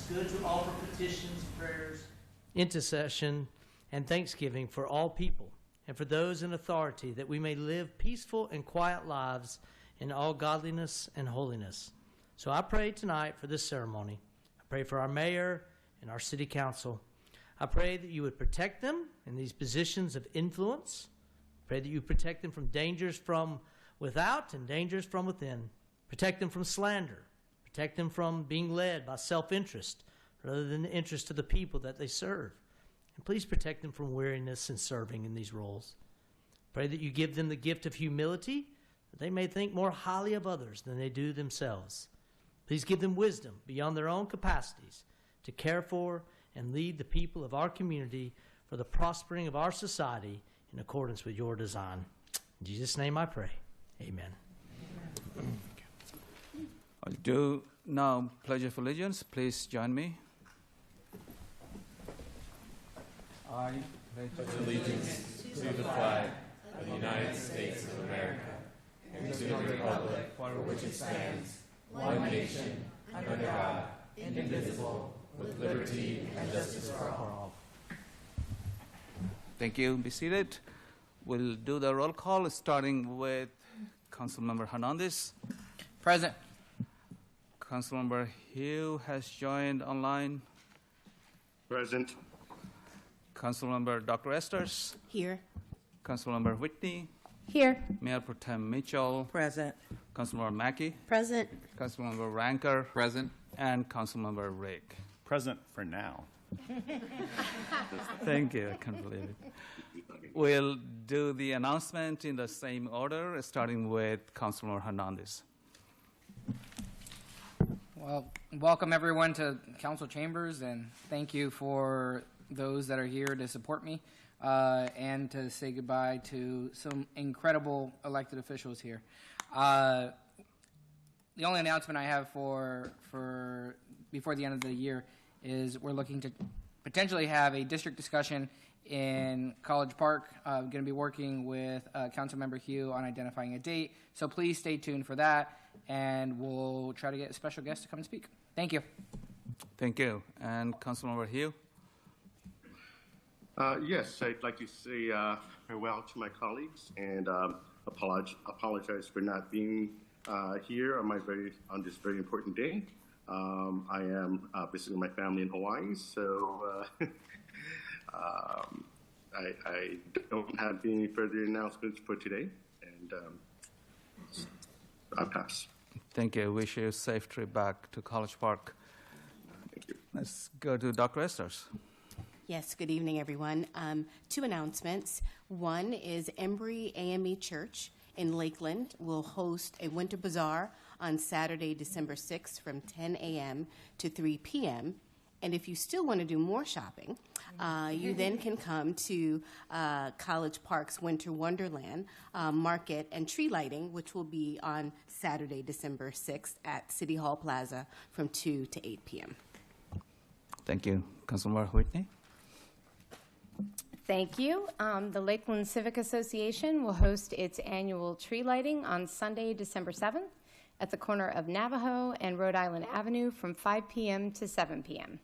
it's good to offer petitions, prayers, intercession, and thanksgiving for all people and for those in authority, that we may live peaceful and quiet lives in all godliness and holiness. So I pray tonight for this ceremony. I pray for our mayor and our city council. I pray that you would protect them in these positions of influence. I pray that you protect them from dangers from without and dangers from within. Protect them from slander. Protect them from being led by self-interest rather than the interest of the people that they serve. And please protect them from weariness in serving in these roles. Pray that you give them the gift of humility, that they may think more highly of others than they do themselves. Please give them wisdom beyond their own capacities to care for and lead the people of our community for the prospering of our society in accordance with your design. In Jesus' name I pray. Amen. I'll do now Pledge of Allegiance. Please join me. I pledge allegiance to the flag of the United States of America and to the republic for which it stands, one nation, under God, indivisible, with liberty and justice for all. Thank you. Be seated. We'll do the roll call, starting with Councilmember Hernandez. Present. Councilmember Hugh has joined online. Present. Councilmember Dr. Esters. Here. Councilmember Whitney. Here. Mayor Pro Tem Mitchell. Present. Councilmember Mackey. Present. Councilmember Ranker. Present. And Councilmember Rick. Present for now. Thank you. I can't believe it. We'll do the announcement in the same order, starting with Councilmember Hernandez. Well, welcome everyone to Council Chambers, and thank you for those that are here to support me and to say goodbye to some incredible elected officials here. The only announcement I have for before the end of the year is we're looking to potentially have a district discussion in College Park. Going to be working with Councilmember Hugh on identifying a date, so please stay tuned for that, and we'll try to get a special guest to come and speak. Thank you. Thank you. And Councilmember Hugh? Yes, I'd like to say farewell to my colleagues and apologize for not being here on this very important day. I am visiting my family in Hawaii, so I don't have any further announcements for today, and I'll pass. Thank you. Wish you a safe trip back to College Park. Thank you. Let's go to Dr. Esters. Yes, good evening, everyone. Two announcements. One is Embry AME Church in Lakeland will host a winter bazaar on Saturday, December 6th from 10 a.m. to 3 p.m. And if you still want to do more shopping, you then can come to College Park's Winter Wonderland Market and Tree Lighting, which will be on Saturday, December 6th at City Hall Plaza from 2 to 8 p.m. Thank you. Councilmember Whitney? Thank you. The Lakeland Civic Association will host its annual tree lighting on Sunday, December 7th at the corner of Navajo and Rhode Island Avenue from 5 p.m. to 7 p.m.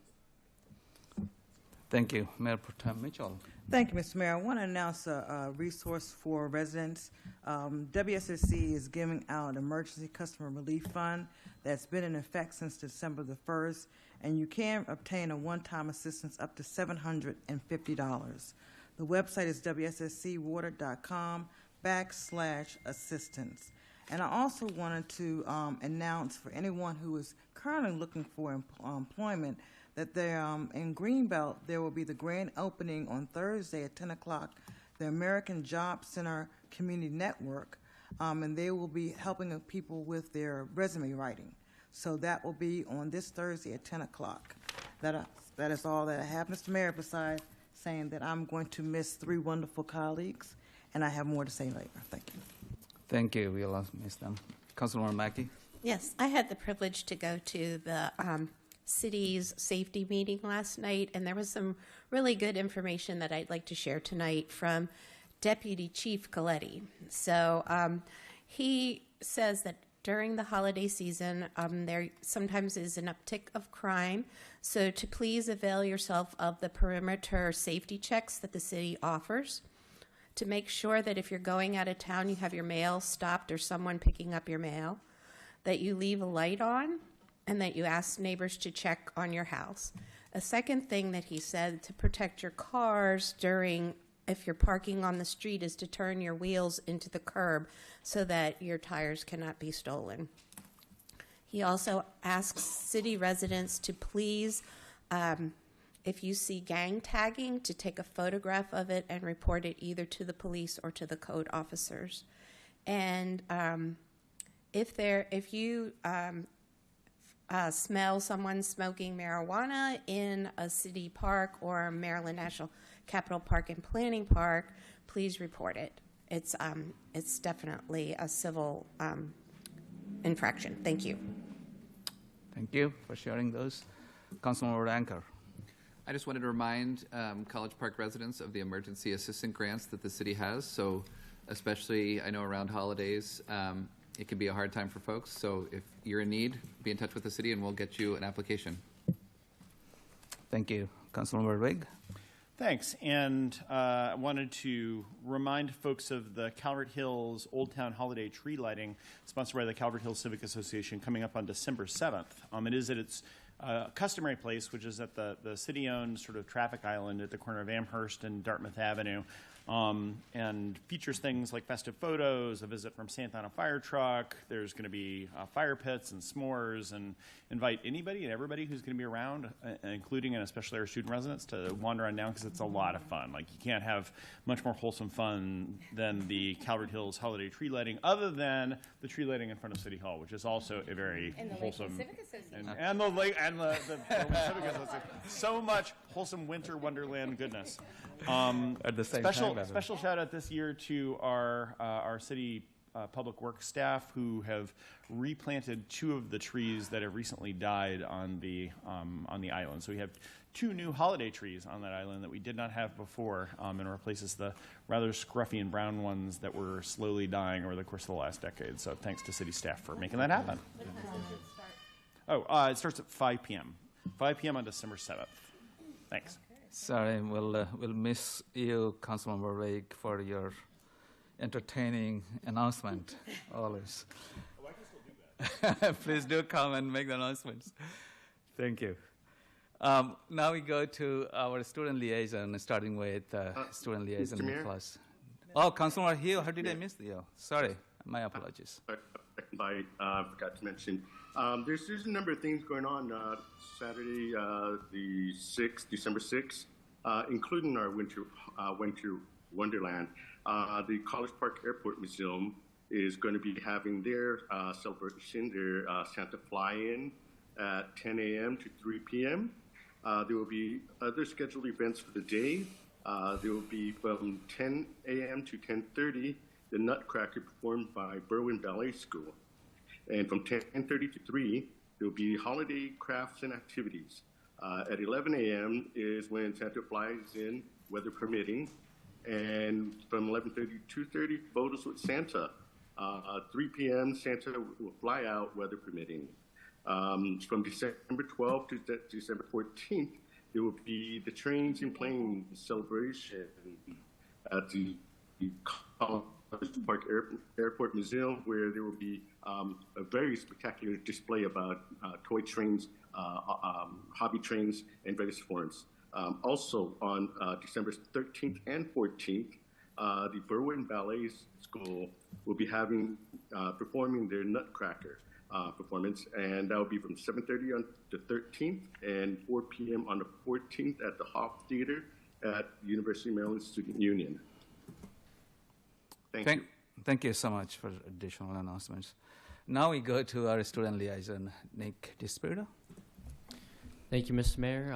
Thank you. Mayor Pro Tem Mitchell. Thank you, Mr. Mayor. I want to announce a resource for residents. WSSC is giving out an emergency customer relief fund that's been in effect since December the 1st, and you can obtain a one-time assistance up to $750. The website is wsscwater.com/assistance. And I also wanted to announce for anyone who is currently looking for employment that in Greenbelt, there will be the grand opening on Thursday at 10 o'clock, the American Job Center Community Network, and they will be helping people with their resume writing. So that will be on this Thursday at 10 o'clock. That is all that I have, Mr. Mayor, besides saying that I'm going to miss 3 wonderful colleagues, and I have more to say later. Thank you. Thank you. We'll also miss them. Councilmember Mackey? Yes, I had the privilege to go to the city's safety meeting last night, and there was some really good information that I'd like to share tonight from Deputy Chief Coletti. So he says that During the holiday season, there sometimes is an uptick of crime, so to please avail yourself of the perimeter safety checks that the city offers. To make sure that if you're going out of town, you have your mail stopped or someone picking up your mail, that you leave a light on, and that you ask neighbors to check on your house. A second thing that he said to protect your cars during, if you're parking on the street, is to turn your wheels into the curb so that your tires cannot be stolen. He also asks city residents to please, if you see gang tagging, to take a photograph of it and report it either to the police or to the code officers. And if you smell someone smoking marijuana in a city park or Maryland National Capital Park and Planning Park, please report it. It's definitely a civil infraction. Thank you. Thank you for sharing those. Councilmember Anchor. I just wanted to remind College Park residents of the emergency assistance grants that the city has. So especially, I know around holidays, it can be a hard time for folks. So if you're in need, be in touch with the city and we'll get you an application. Thank you. Councilmember Rigg. Thanks. And I wanted to remind folks of the Calvert Hills Old Town Holiday Tree Lighting, sponsored by the Calvert Hills Civic Association, coming up on December 7th. It is at its customary place, which is at the city-owned sort of traffic island at the corner of Amherst and Dartmouth Avenue, and features things like festive photos, a visit from Santa on a fire truck. There's going to be fire pits and s'mores, and invite anybody and everybody who's going to be around, including and especially our student residents, to wander on down because it's a lot of fun. Like, you can't have much more wholesome fun than the Calvert Hills holiday tree lighting, other than the tree lighting in front of City Hall, which is also a very wholesome. Civic Association. And the Civic Association. So much wholesome winter wonderland goodness. At the same time, Special shout out this year to our city public works staff who have replanted 2 of the trees that have recently died on the island. So we have 2 new holiday trees on that island that we did not have before, and replaces the rather scruffy and brown ones that were slowly dying over the course of the last decade. So thanks to city staff for making that happen. It starts at 5 p.m. 5 p.m. on December 7th. Thanks. Sorry, we'll miss you, Councilmember Rigg, for your entertaining announcement, always. Oh, I can still do that. Please do come and make the announcements. Thank you. Now we go to our student liaison, starting with student liaison Mr. Mayor? class. Oh, Councilmember Hill, how did I miss you? Sorry, my apologies. I forgot to mention, there's a number of things going on Saturday, the 6th, December 6th, including our winter wonderland. The College Park Airport Museum is going to be having their celebration, their Santa Fly-In at 10 a.m. to 3 p.m. There will be other scheduled events for the day. There will be from 10 a.m. to 10:30, the Nutcracker performed by Berwyn Ballet School. And from 10:30 to 3, there will be holiday crafts and activities. At 11 a.m. is when Santa flies in, weather permitting. And from 11:30 to 2:30, photos with Santa. 3 p.m., Santa will fly out, weather permitting. From December 12th to December 14th, there will be the Trains and Planes celebration at the College Park Airport Museum, where there will be a very spectacular display about toy trains, hobby trains, and various forms. Also on December 13th and 14th, the Berwyn Ballet School will be performing their Nutcracker performance, and that will be from 7:30 on the 13th and 4 p.m. on the 14th at the Hoff Theater at University of Maryland Student Union. Thank you so much for additional announcements. Now we go to our student liaison, Nick DiSpirito. Thank you, Mr. Mayor.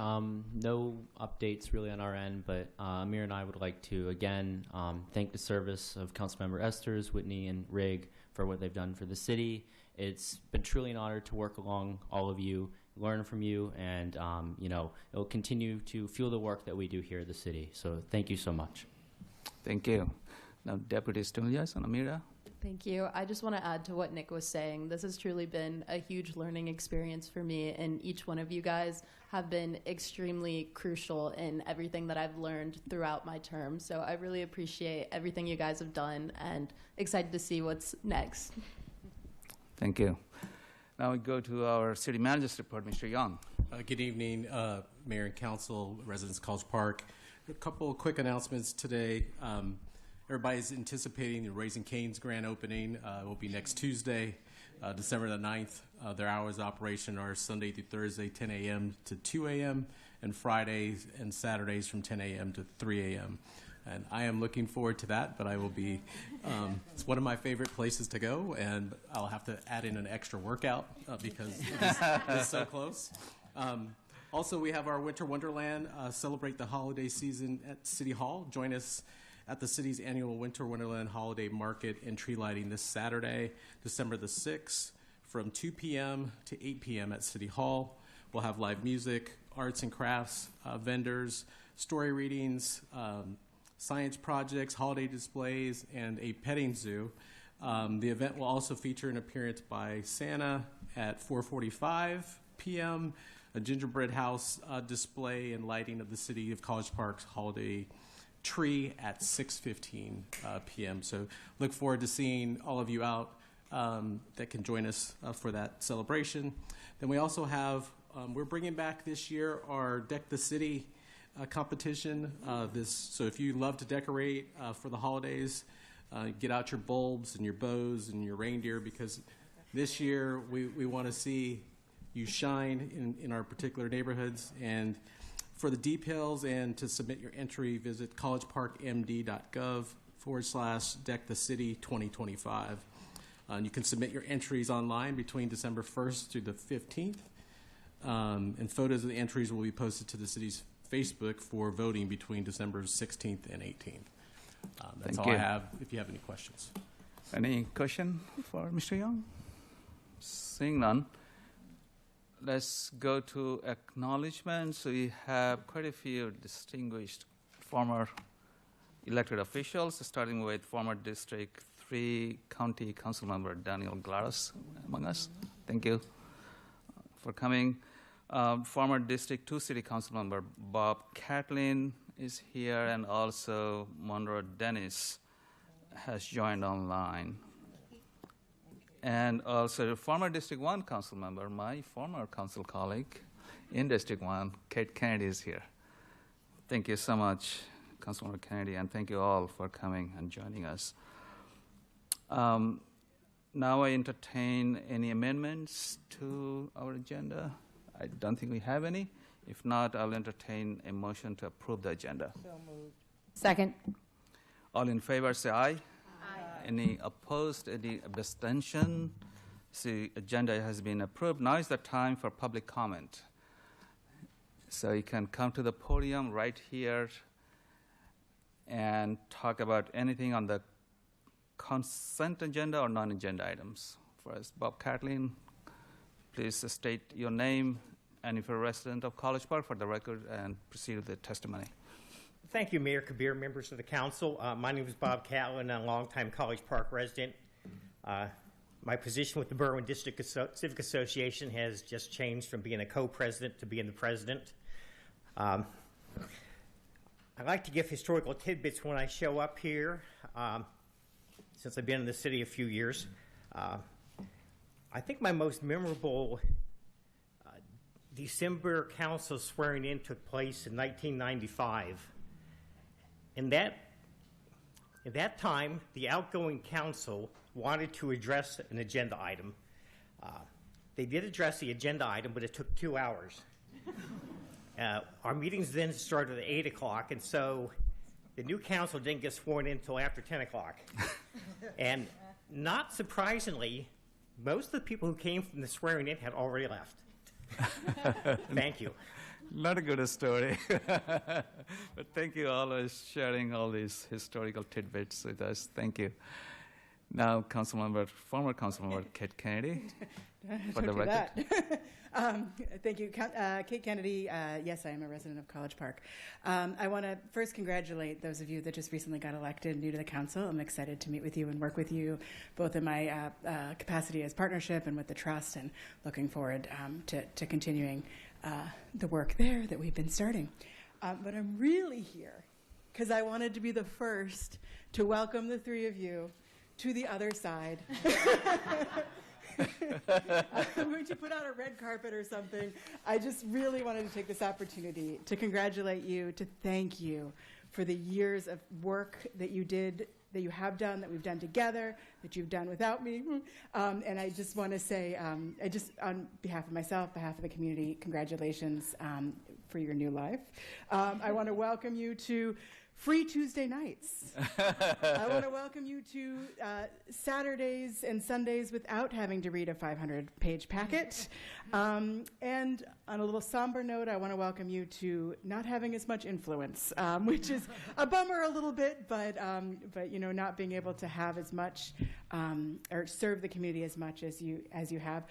No updates really on our end, but Amir and I would like to again thank the service of Councilmember Esters, Whitney, and Rigg for what they've done for the city. It's been truly an honor to work along all of you, learn from you, and it will continue to fuel the work that we do here at the city. So thank you so much. Thank you. Now, Deputy Student Liaison, Amira. Thank you. I just want to add to what Nick was saying. This has truly been a huge learning experience for me, and each one of you guys have been extremely crucial in everything that I've learned throughout my term. So I really appreciate everything you guys have done and excited to see what's next. Thank you. Now we go to our city manager's report, Mr. Young. Good evening, Mayor and Council, residents of College Park. A couple of quick announcements today. Everybody's anticipating the Raising Cane's grand opening. It will be next Tuesday, December the 9th. Their hours of operation are Sunday through Thursday, 10 a.m. to 2 a.m., and Fridays and Saturdays from 10 a.m. to 3 a.m. And I am looking forward to that, but I will be, it's one of my favorite places to go, and I'll have to add in an extra workout because it is so close. Also, we have our Winter Wonderland, celebrate the holiday season at City Hall. Join us at the city's annual Winter Wonderland Holiday Market and Tree Lighting this Saturday, December the 6th, from 2 p.m. to 8 p.m. at City Hall. We'll have live music, arts and crafts, vendors, story readings, science projects, holiday displays, and a petting zoo. The event will also feature an appearance by Santa at 4:45 p.m., a gingerbread house display and lighting of the City of College Park's holiday tree at 6:15 p.m. So look forward to seeing all of you out that can join us for that celebration. Then we also have, we're bringing back this year our Deck the City competition. So if you love to decorate for the holidays, get out your bulbs and your bows and your reindeer, because this year we want to see you shine in our particular neighborhoods. And for the details and to submit your entry, visit collegeparkmd.gov /deckthecity 2025. You can submit your entries online between December 1st through the 15th. And photos of the entries will be posted to the city's Facebook for voting between December 16th and 18th. That's all I have, if you have any questions. Any question for Mr. Young? Seeing none, let's go to acknowledgements. We have quite a few distinguished former elected officials, starting with former District 3 County Council Member Daniel Glaros among us. Thank you for coming. Former District 2 City Council Member Bob Catlin is here, and also Monroe Dennis has joined online. And also former District 1 Council Member, my former council colleague in District 1, Kate Kennedy, is here. Thank you so much, Councilmember Kennedy, and thank you all for coming and joining us. Now I entertain any amendments to our agenda. I don't think we have any. If not, I'll entertain a motion to approve the agenda. So moved. Second. All in favor, say aye. Aye. Any opposed, any abstention? The agenda has been approved. Now is the time for public comment. So you can come to the podium right here and talk about anything on the consent agenda or non-agenda items. First, Bob Catlin, please state your name and if you're a resident of College Park for the record, and proceed with the testimony. Thank you, Mayor Kabir, members of the council. My name is Bob Catlin. I'm a longtime College Park resident. My position with the Berwyn District Civic Association has just changed from being a co-president to being the president. I like to give historical tidbits when I show up here. Since I've been in the city a few years, I think my most memorable December council swearing in took place in 1995. In that time, the outgoing council wanted to address an agenda item. They did address the agenda item, but it took 2 hours. Our meetings then started at 8 o'clock, and so the new council didn't get sworn in until after 10 o'clock. And not surprisingly, most of the people who came from the swearing in had already left. Thank you. Not a good story. But thank you all for sharing all these historical tidbits with us. Thank you. Now, former Councilmember Kate Kennedy, for the Don't do record. that. Thank you. Kate Kennedy, yes, I am a resident of College Park. I want to first congratulate those of you that just recently got elected new to the council. I'm excited to meet with you and work with you, both in my capacity as partnership and with the trust, and looking forward to continuing the work there that we've been starting. But I'm really here because I wanted to be the first to welcome the three of you to the other side. I'm going to put out a red carpet or something. I just really wanted to take this opportunity to congratulate you, to thank you for the years of work that you did, that you have done, that we've done together, that you've done without me. And I just want to say, on behalf of myself, behalf of the community, congratulations for your new life. I want to welcome you to free Tuesday nights. I want to welcome you to Saturdays and Sundays without having to read a 500-page packet. And on a little somber note, I want to welcome you to not having as much influence, which is a bummer a little bit, but you know, not being able to have as much or serve the community as much as you have.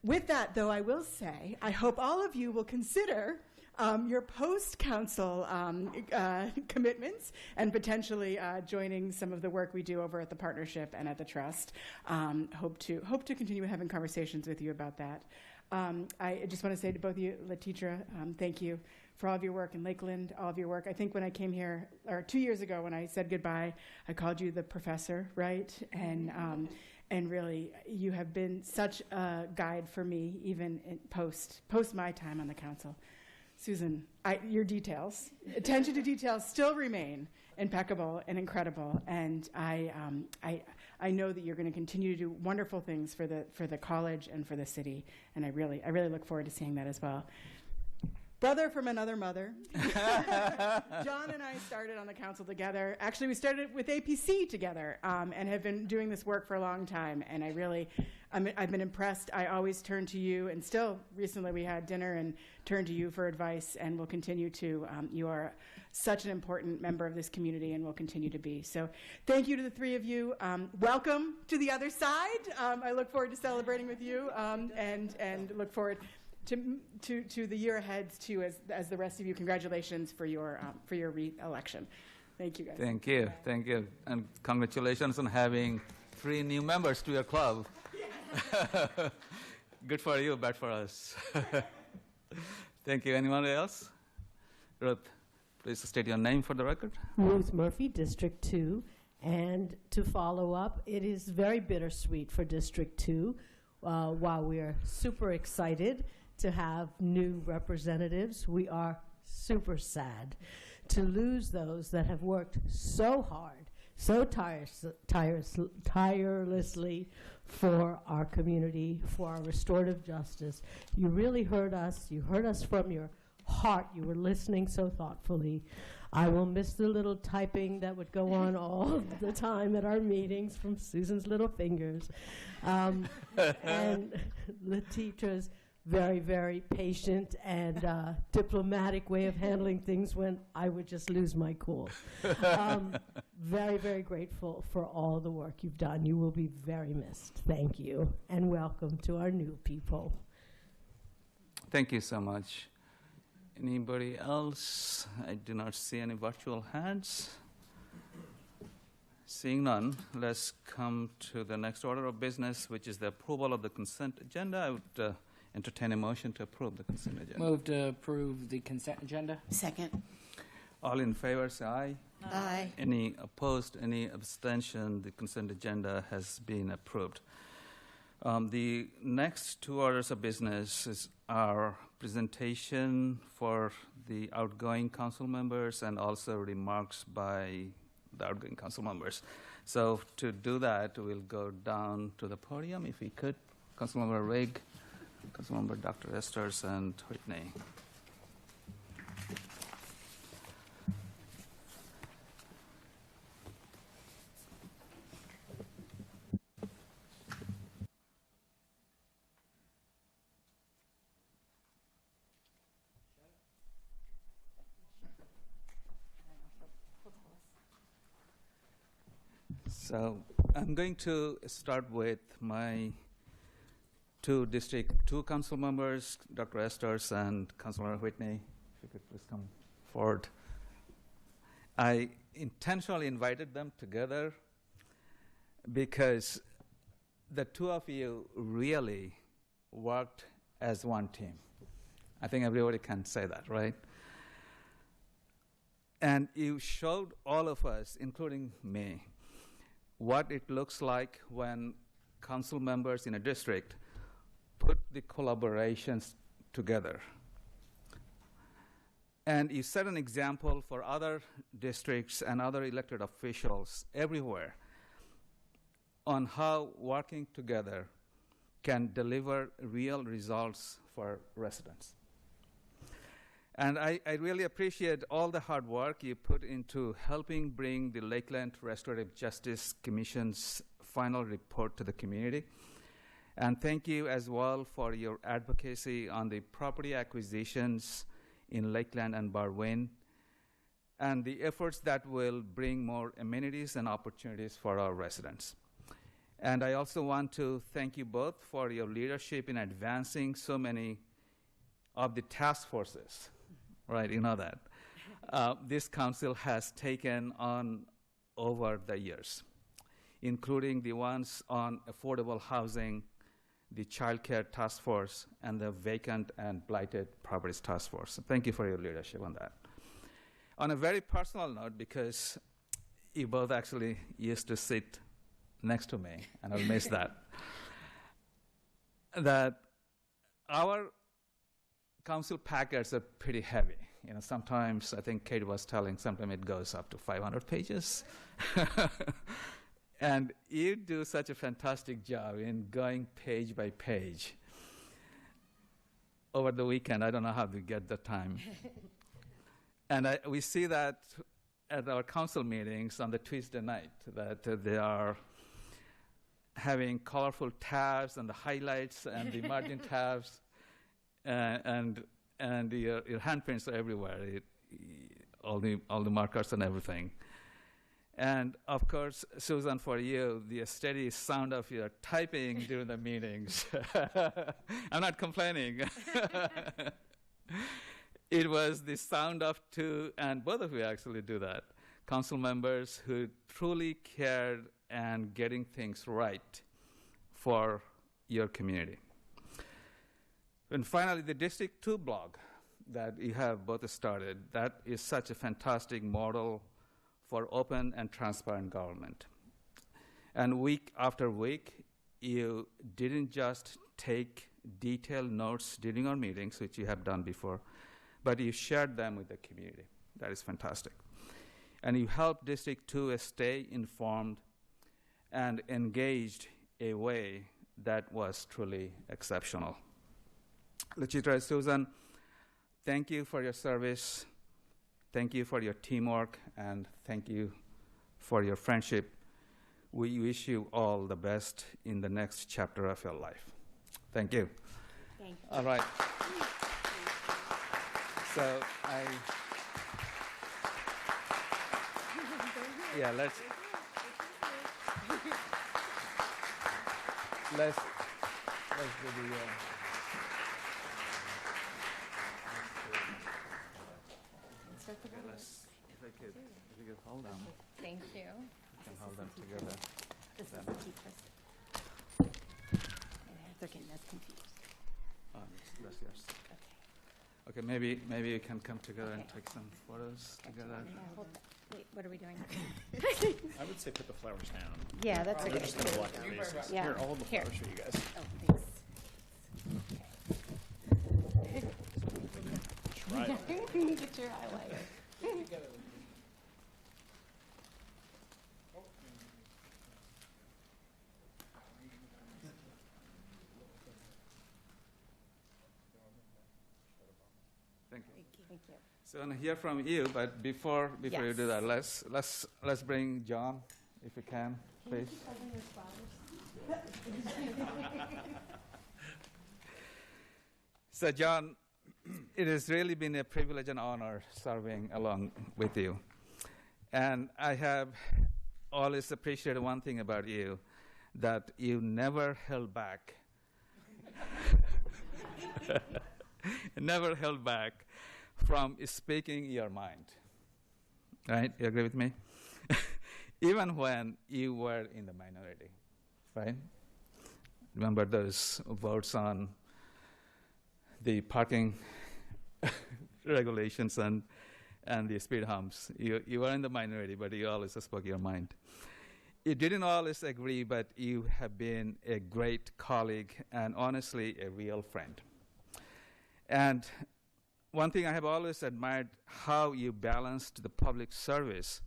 With that, though, I will say, I hope all of you will consider your post-council commitments and potentially joining some of the work we do over at the partnership and at the trust. Hope to continue having conversations with you about that. I just want to say to both of you, Letitra, thank you for all of your work in Lakeland, all of your work. I think when I came here, or 2 years ago when I said goodbye, I called you the professor, right? And really, you have been such a guide for me, even in post my time on the council. Susan, your details, attention to details still remain impeccable and incredible, and I know that you're going to continue to do wonderful things for the college and for the city, and I really look forward to seeing that as well. Brother from another mother, John and I started on the council together. Actually, we started with APC together and have been doing this work for a long time, and I've been impressed. I always turn to you, and still recently we had dinner and turned to you for advice, and will continue to. You are such an important member of this community and will continue to be. So thank you to the three of you. Welcome to the other side. I look forward to celebrating with you and look forward to the year ahead too, as the rest of you. Congratulations for your re-election. Thank you, guys. Thank you, and congratulations on having 3 new members to your club. Good for you, bad for us. Thank you. Anyone else? Ruth, please state your name for the record. Ruth Murphy, District 2. And to follow up, it is very bittersweet for District 2. While we are super excited to have new representatives, we are super sad to lose those that have worked so hard, so tirelessly for our community, for our restorative justice. You really heard us. You heard us from your heart. You were listening so thoughtfully. I will miss the little typing that would go on all the time at our meetings from Susan's little fingers. And Letitra's very, very patient and diplomatic way of handling things when I would just lose my cool. Very, very grateful for all the work you've done. You will be very missed. Thank you, and welcome to our new people. Thank you so much. Anybody else? I do not see any virtual hands. Seeing none, let's come to the next order of business, which is the approval of the consent agenda. I would entertain a motion to approve the consent agenda. Move to approve the consent agenda. Second. All in favor, say aye. Aye. Any opposed, any abstention? The consent agenda has been approved. The next 2 orders of business is our presentation for the outgoing council members and also remarks by the outgoing council members. So to do that, we'll go down to the podium, if we could. Councilmember Rigg, Councilmember Dr. Esters, and Whitney. So I'm going to start with my two District 2 council members, Dr. Esters and Councilor Whitney. If you could please come forward. I intentionally invited them together because the two of you really worked as one team. I think everybody can say that, right? And you showed all of us, including me, what it looks like when council members in a district put the collaborations together. And you set an example for other districts and other elected officials everywhere on how working together can deliver real results for residents. And I really appreciate all the hard work you put into helping bring the Lakeland Restorative Justice Commission's final report to the community. And thank you as well for your advocacy on the property acquisitions in Lakeland and Barwin, and the efforts that will bring more amenities and opportunities for our residents. And I also want to thank you both for your leadership in advancing so many of the task forces, right? You know that. This council has taken on over the years, including the ones on affordable housing, the child care task force, and the vacant and blighted properties task force. So thank you for your leadership on that. On a very personal note, because you both actually used to sit next to me, and I'll miss that, that our council packets are pretty heavy. You know, sometimes, I think Kate was telling, sometimes it goes up to 500 pages. And you do such a fantastic job in going page by page. Over the weekend, I don't know how to get the time. And we see that at our council meetings on the Tuesday night, that they are having colorful tabs and the highlights and the margin tabs, and your handprints are everywhere, all the markers and everything. And of course, Susan, for you, the steady sound of your typing during the meetings. I'm not complaining. It was the sound of two, and both of you actually do that, council members who truly cared and getting things right for your community. And finally, the District 2 blog that you have both started, that is such a fantastic model for open and transparent government. And week after week, you didn't just take detailed notes during our meetings, which you have done before, but you shared them with the community. That is fantastic. And you helped District 2 stay informed and engaged a way that was truly exceptional. Luchitra, Susan, thank you for your service. Thank you for your teamwork, and thank you for your friendship. We wish you all the best in the next chapter of your life. Thank you. Thank you. All right. So let's do the. If you could hold them. Thank you. You can hold them together. This is the key press. They're getting us confused. That's yours. Okay, maybe you can come together and take some photos together. Wait, what are we doing? I would say put the flowers down. Yeah, that's a They're good just going to block your faces. Yeah. Here, I'll hold the Here. flowers for you guys. Oh, thanks. Try it. Get your highlighter. Thank you. Thank you. So I want to hear from you, but before you do that, let's bring John, if you can, please. So John, it has really been a privilege and honor serving along with you. And I have always appreciated one thing about you, that you never held back. Never held back from speaking your mind. Right? You agree with me? Even when you were in the minority, right? Remember those votes on the parking regulations and the speed humps. You were in the minority, but you always spoke your mind. You didn't always agree, but you have been a great colleague and honestly a real friend. And one thing I have always admired, how you balanced the public service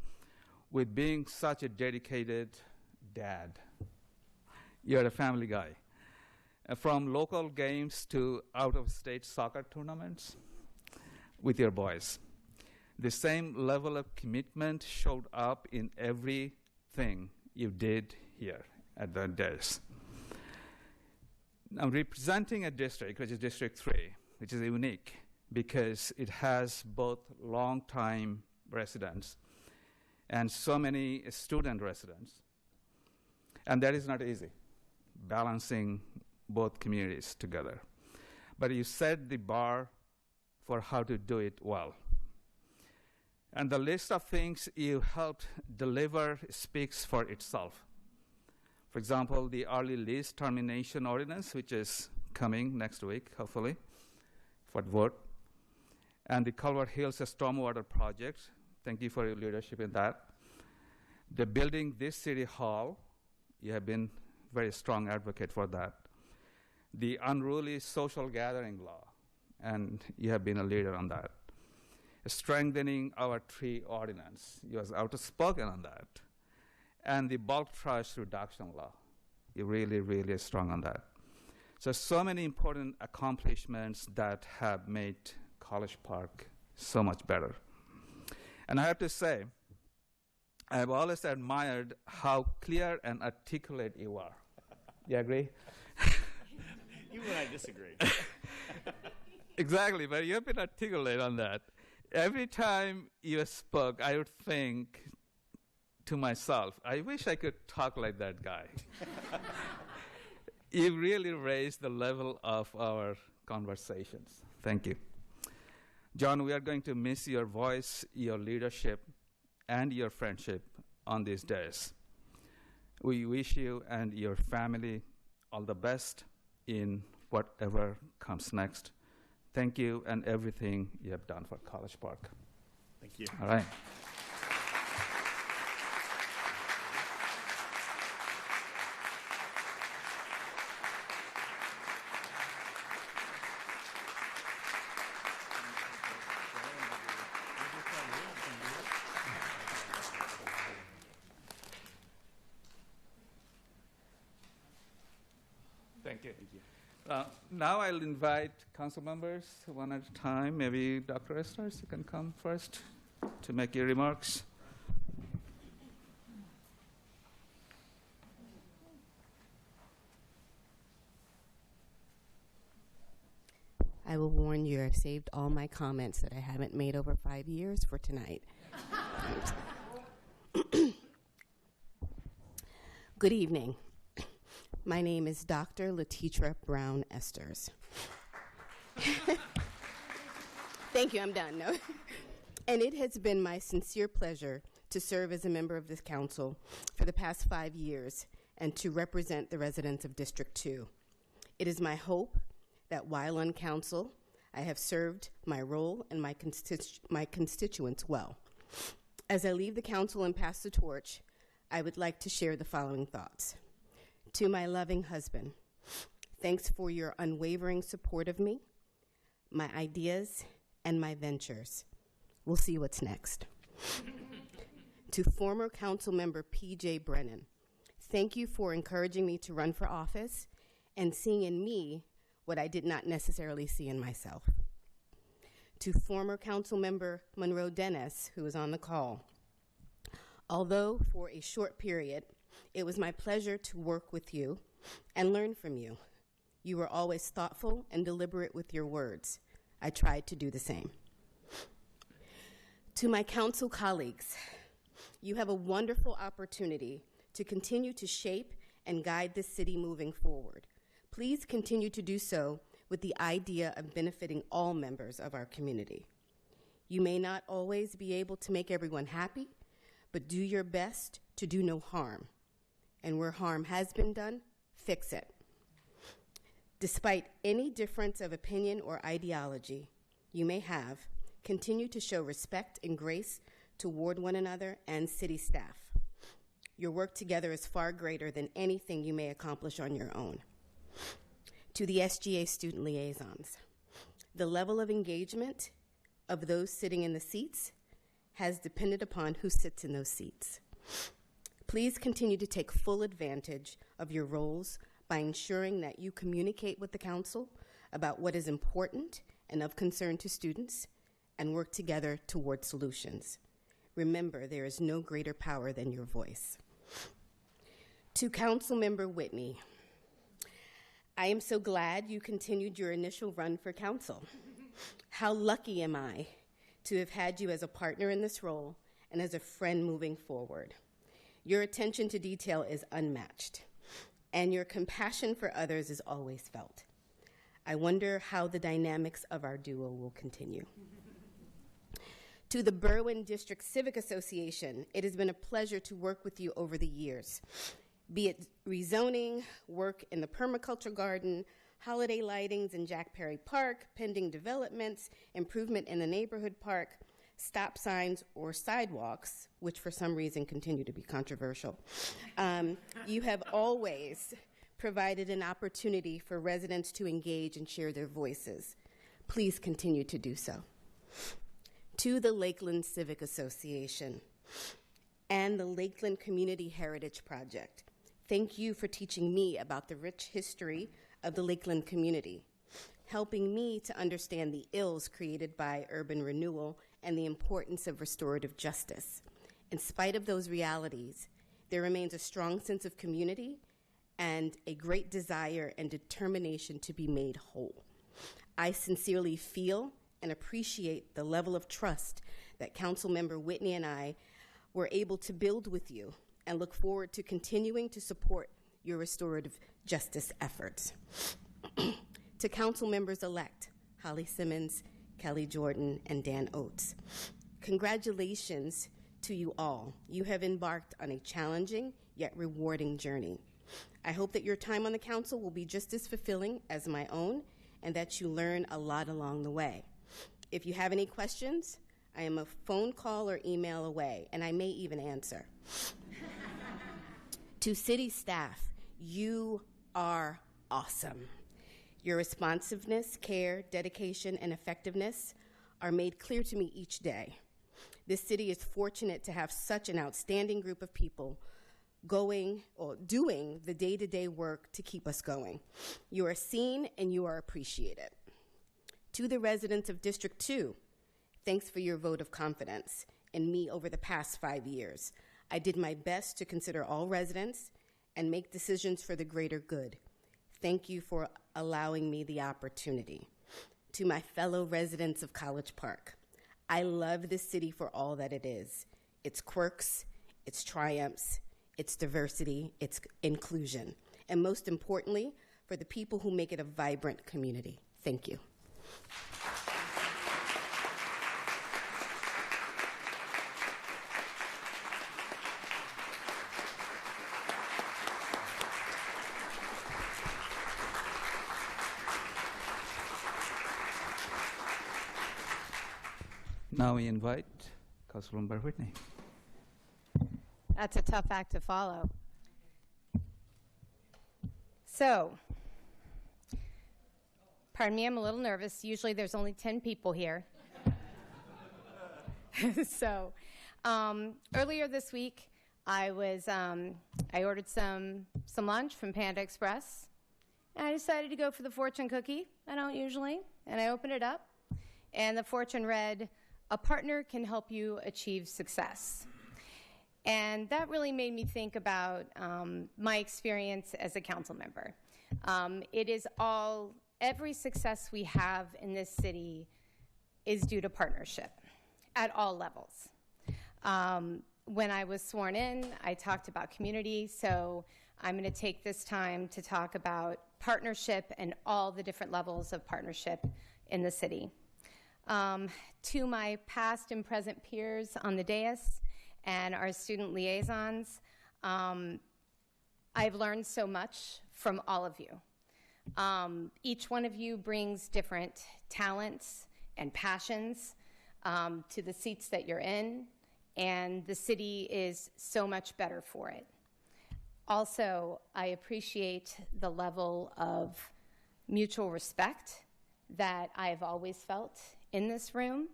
with being such a dedicated dad. You're a family guy. From local games to out-of-state soccer tournaments with your boys. The same level of commitment showed up in everything you did here at the dais. Now, representing a district, which is District 3, which is unique because it has both long-time residents and so many student residents. And that is not easy, balancing both communities together. But you set the bar for how to do it well. And the list of things you helped deliver speaks for itself. For example, the early lease termination ordinance, which is coming next week, hopefully, for vote. And the Culver Hills Stormwater Project. Thank you for your leadership in that. The building this city hall, you have been very strong advocate for that. The unruly social gathering law, and you have been a leader on that. Strengthening our tree ordinance, you was outspoken on that. And the bulk trash reduction law, you're really, really strong on that. So many important accomplishments that have made College Park so much better. And I have to say, I've always admired how clear and articulate you are. You agree? Even when I disagree. Exactly, but you have been articulate on that. Every time you spoke, I would think to myself, I wish I could talk like that guy. You really raised the level of our conversations. Thank you. John, we are going to miss your voice, your leadership, and your friendship on these days. We wish you and your family all the best in whatever comes next. Thank you and everything you have done for College Park. Thank you. All right. Thank you. Now I'll invite council members one at a time. Maybe Dr. Estes, you can come first to make your remarks. I will warn you, I've saved all my comments that I haven't made over 5 years for tonight. Good evening. My name is Dr. Letitra Brown Esters. Thank you, I'm done. No. And it has been my sincere pleasure to serve as a member of this council for the past 5 years and to represent the residents of District 2. It is my hope that while on council, I have served my role and my constituents well. As I leave the council and pass the torch, I would like to share the following thoughts. To my loving husband, thanks for your unwavering support of me, my ideas, and my ventures. We'll see what's next. To former council member P.J. Brennan, thank you for encouraging me to run for office and seeing in me what I did not necessarily see in myself. To former council member Monroe Dennis, who is on the call, although for a short period, it was my pleasure to work with you and learn from you. You were always thoughtful and deliberate with your words. I tried to do the same. To my council colleagues, You have a wonderful opportunity to continue to shape and guide this city moving forward. Please continue to do so with the idea of benefiting all members of our community. You may not always be able to make everyone happy, but do your best to do no harm. And where harm has been done, fix it. Despite any difference of opinion or ideology you may have, continue to show respect and grace toward one another and city staff. Your work together is far greater than anything you may accomplish on your own. To the SGA student liaisons, the level of engagement of those sitting in the seats has depended upon who sits in those seats. Please continue to take full advantage of your roles by ensuring that you communicate with the council about what is important and of concern to students and work together toward solutions. Remember, there is no greater power than your voice. To Councilmember Whitney, I am so glad you continued your initial run for council. How lucky am I to have had you as a partner in this role and as a friend moving forward. Your attention to detail is unmatched, and your compassion for others is always felt. I wonder how the dynamics of our duo will continue. To the Berwyn District Civic Association, it has been a pleasure to work with you over the years, be it rezoning, work in the permaculture garden, holiday lightings in Jack Perry Park, pending developments, improvement in the neighborhood park, stop signs or sidewalks, which for some reason continue to be controversial. You have always provided an opportunity for residents to engage and share their voices. Please continue to do so. To the Lakeland Civic Association and the Lakeland Community Heritage Project, thank you for teaching me about the rich history of the Lakeland community, helping me to understand the ills created by urban renewal and the importance of restorative justice. In spite of those realities, there remains a strong sense of community and a great desire and determination to be made whole. I sincerely feel and appreciate the level of trust that Councilmember Whitney and I were able to build with you, and look forward to continuing to support your restorative justice efforts. To council members-elect, Holly Simmons, Kelly Jordan, and Dan Oates, congratulations to you all. You have embarked on a challenging yet rewarding journey. I hope that your time on the council will be just as fulfilling as my own, and that you learn a lot along the way. If you have any questions, I am a phone call or email away, and I may even answer. To city staff, you are awesome. Your responsiveness, care, dedication, and effectiveness are made clear to me each day. This city is fortunate to have such an outstanding group of people doing the day-to-day work to keep us going. You are seen and you are appreciated. To the residents of District 2, thanks for your vote of confidence in me over the past 5 years. I did my best to consider all residents and make decisions for the greater good. Thank you for allowing me the opportunity. To my fellow residents of College Park, I love this city for all that it is. Its quirks, its triumphs, its diversity, its inclusion, and most importantly, for the people who make it a vibrant community. Thank you. Now we invite Councilmember Whitney. That's a tough act to follow. So, pardon me, I'm a little nervous. Usually there's only 10 people here. So, earlier this week, I ordered some lunch from Panda Express, and I decided to go for the fortune cookie. I don't usually, and I opened it up, and the fortune read, "A partner can help you achieve success." And that really made me think about my experience as a council member. Every success we have in this city is due to partnership at all levels. When I was sworn in, I talked about community, so I'm going to take this time to talk about partnership and all the different levels of partnership in the city. To my past and present peers on the dais and our student liaisons, I've learned so much from all of you. Each one of you brings different talents and passions to the seats that you're in, and the city is so much better for it. Also, I appreciate the level of mutual respect that I've always felt in this room,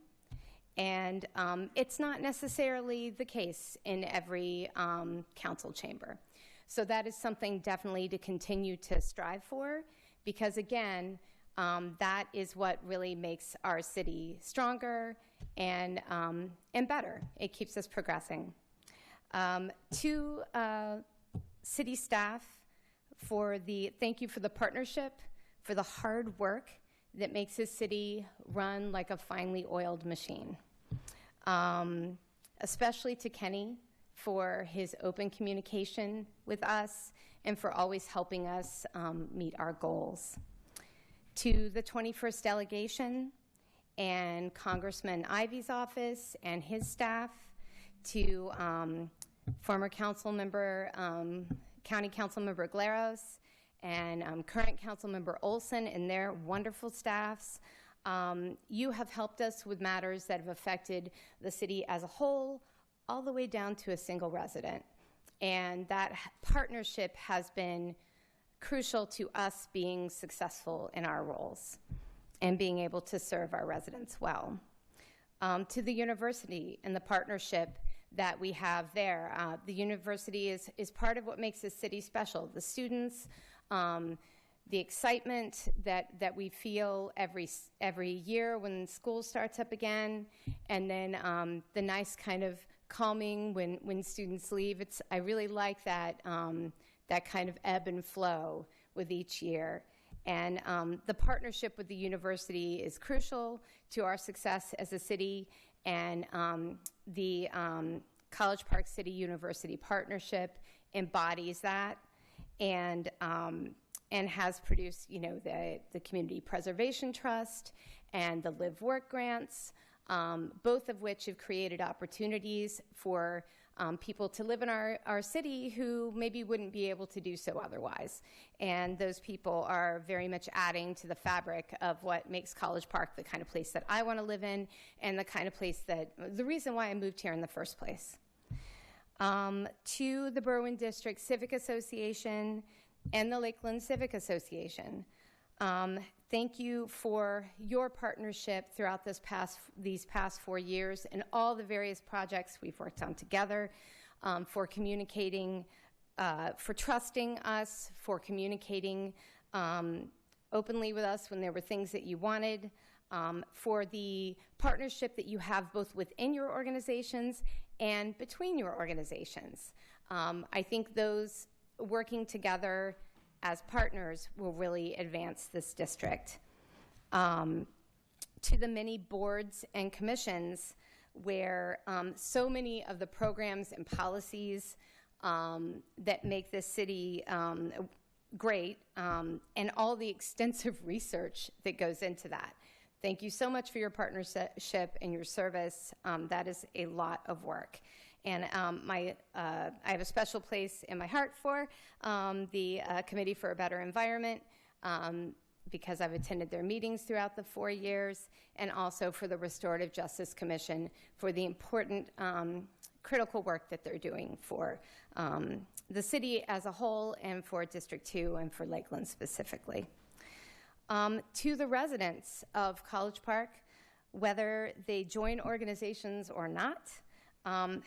and it's not necessarily the case in every council chamber. So that is something definitely to continue to strive for, because again, that is what really makes our city stronger and better. It keeps us progressing. To city staff, thank you for the partnership, for the hard work that makes this city run like a finely oiled machine. Especially to Kenny for his open communication with us and for always helping us meet our goals. To the 21st delegation and Congressman Ivey's office and his staff, to former council member, County Council Member Glaros, and current Council Member Olson and their wonderful staffs. You have helped us with matters that have affected the city as a whole, all the way down to a single resident. And that partnership has been crucial to us being successful in our roles and being able to serve our residents well. To the university and the partnership that we have there. The university is part of what makes this city special. The students, the excitement that we feel every year when school starts up again, and then the nice kind of calming when students leave. I really like that that kind of ebb and flow with each year. And the partnership with the university is crucial to our success as a city, and the College Park City University partnership embodies that, and has produced, the Community Preservation Trust and the Live Work grants, both of which have created opportunities for people to live in our city who maybe wouldn't be able to do so otherwise. And those people are very much adding to the fabric of what makes College Park the kind of place that I want to live in, and the kind of place the reason why I moved here in the first place. To the Berwyn District Civic Association and the Lakeland Civic Association. Thank you for your partnership throughout these past 4 years and all the various projects we've worked on together, for communicating, for trusting us, for communicating openly with us when there were things that you wanted, for the partnership that you have both within your organizations and between your organizations. I think those working together as partners will really advance this district. To the many boards and commissions where so many of the programs and policies that make this city great, and all the extensive research that goes into that. Thank you so much for your partnership and your service. That is a lot of work. And I have a special place in my heart for the Committee for a Better Environment, because I've attended their meetings throughout the 4 years, and also for the Restorative Justice Commission for the important critical work that they're doing for the city as a whole, and for District 2 and for Lakeland specifically. To the residents of College Park, whether they join organizations or not,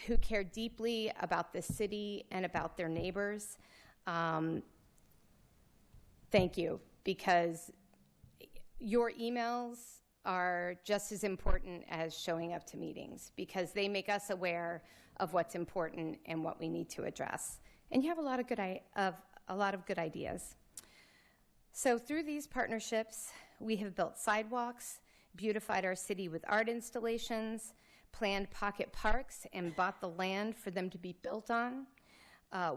who care deeply about the city and about their neighbors, thank you, because your emails are just as important as showing up to meetings, because they make us aware of what's important and what we need to address. And you have a lot of good ideas. So through these partnerships, we have built sidewalks, beautified our city with art installations, planned pocket parks and bought the land for them to be built on,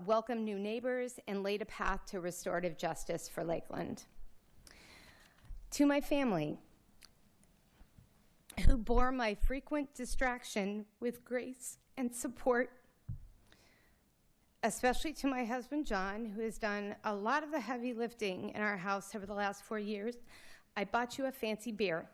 welcomed new neighbors, and laid a path to restorative justice for Lakeland. To my family, who bore my frequent distraction with grace and support, especially to my husband, John, who has done a lot of the heavy lifting in our house over the last 4 years, I bought you a fancy beer.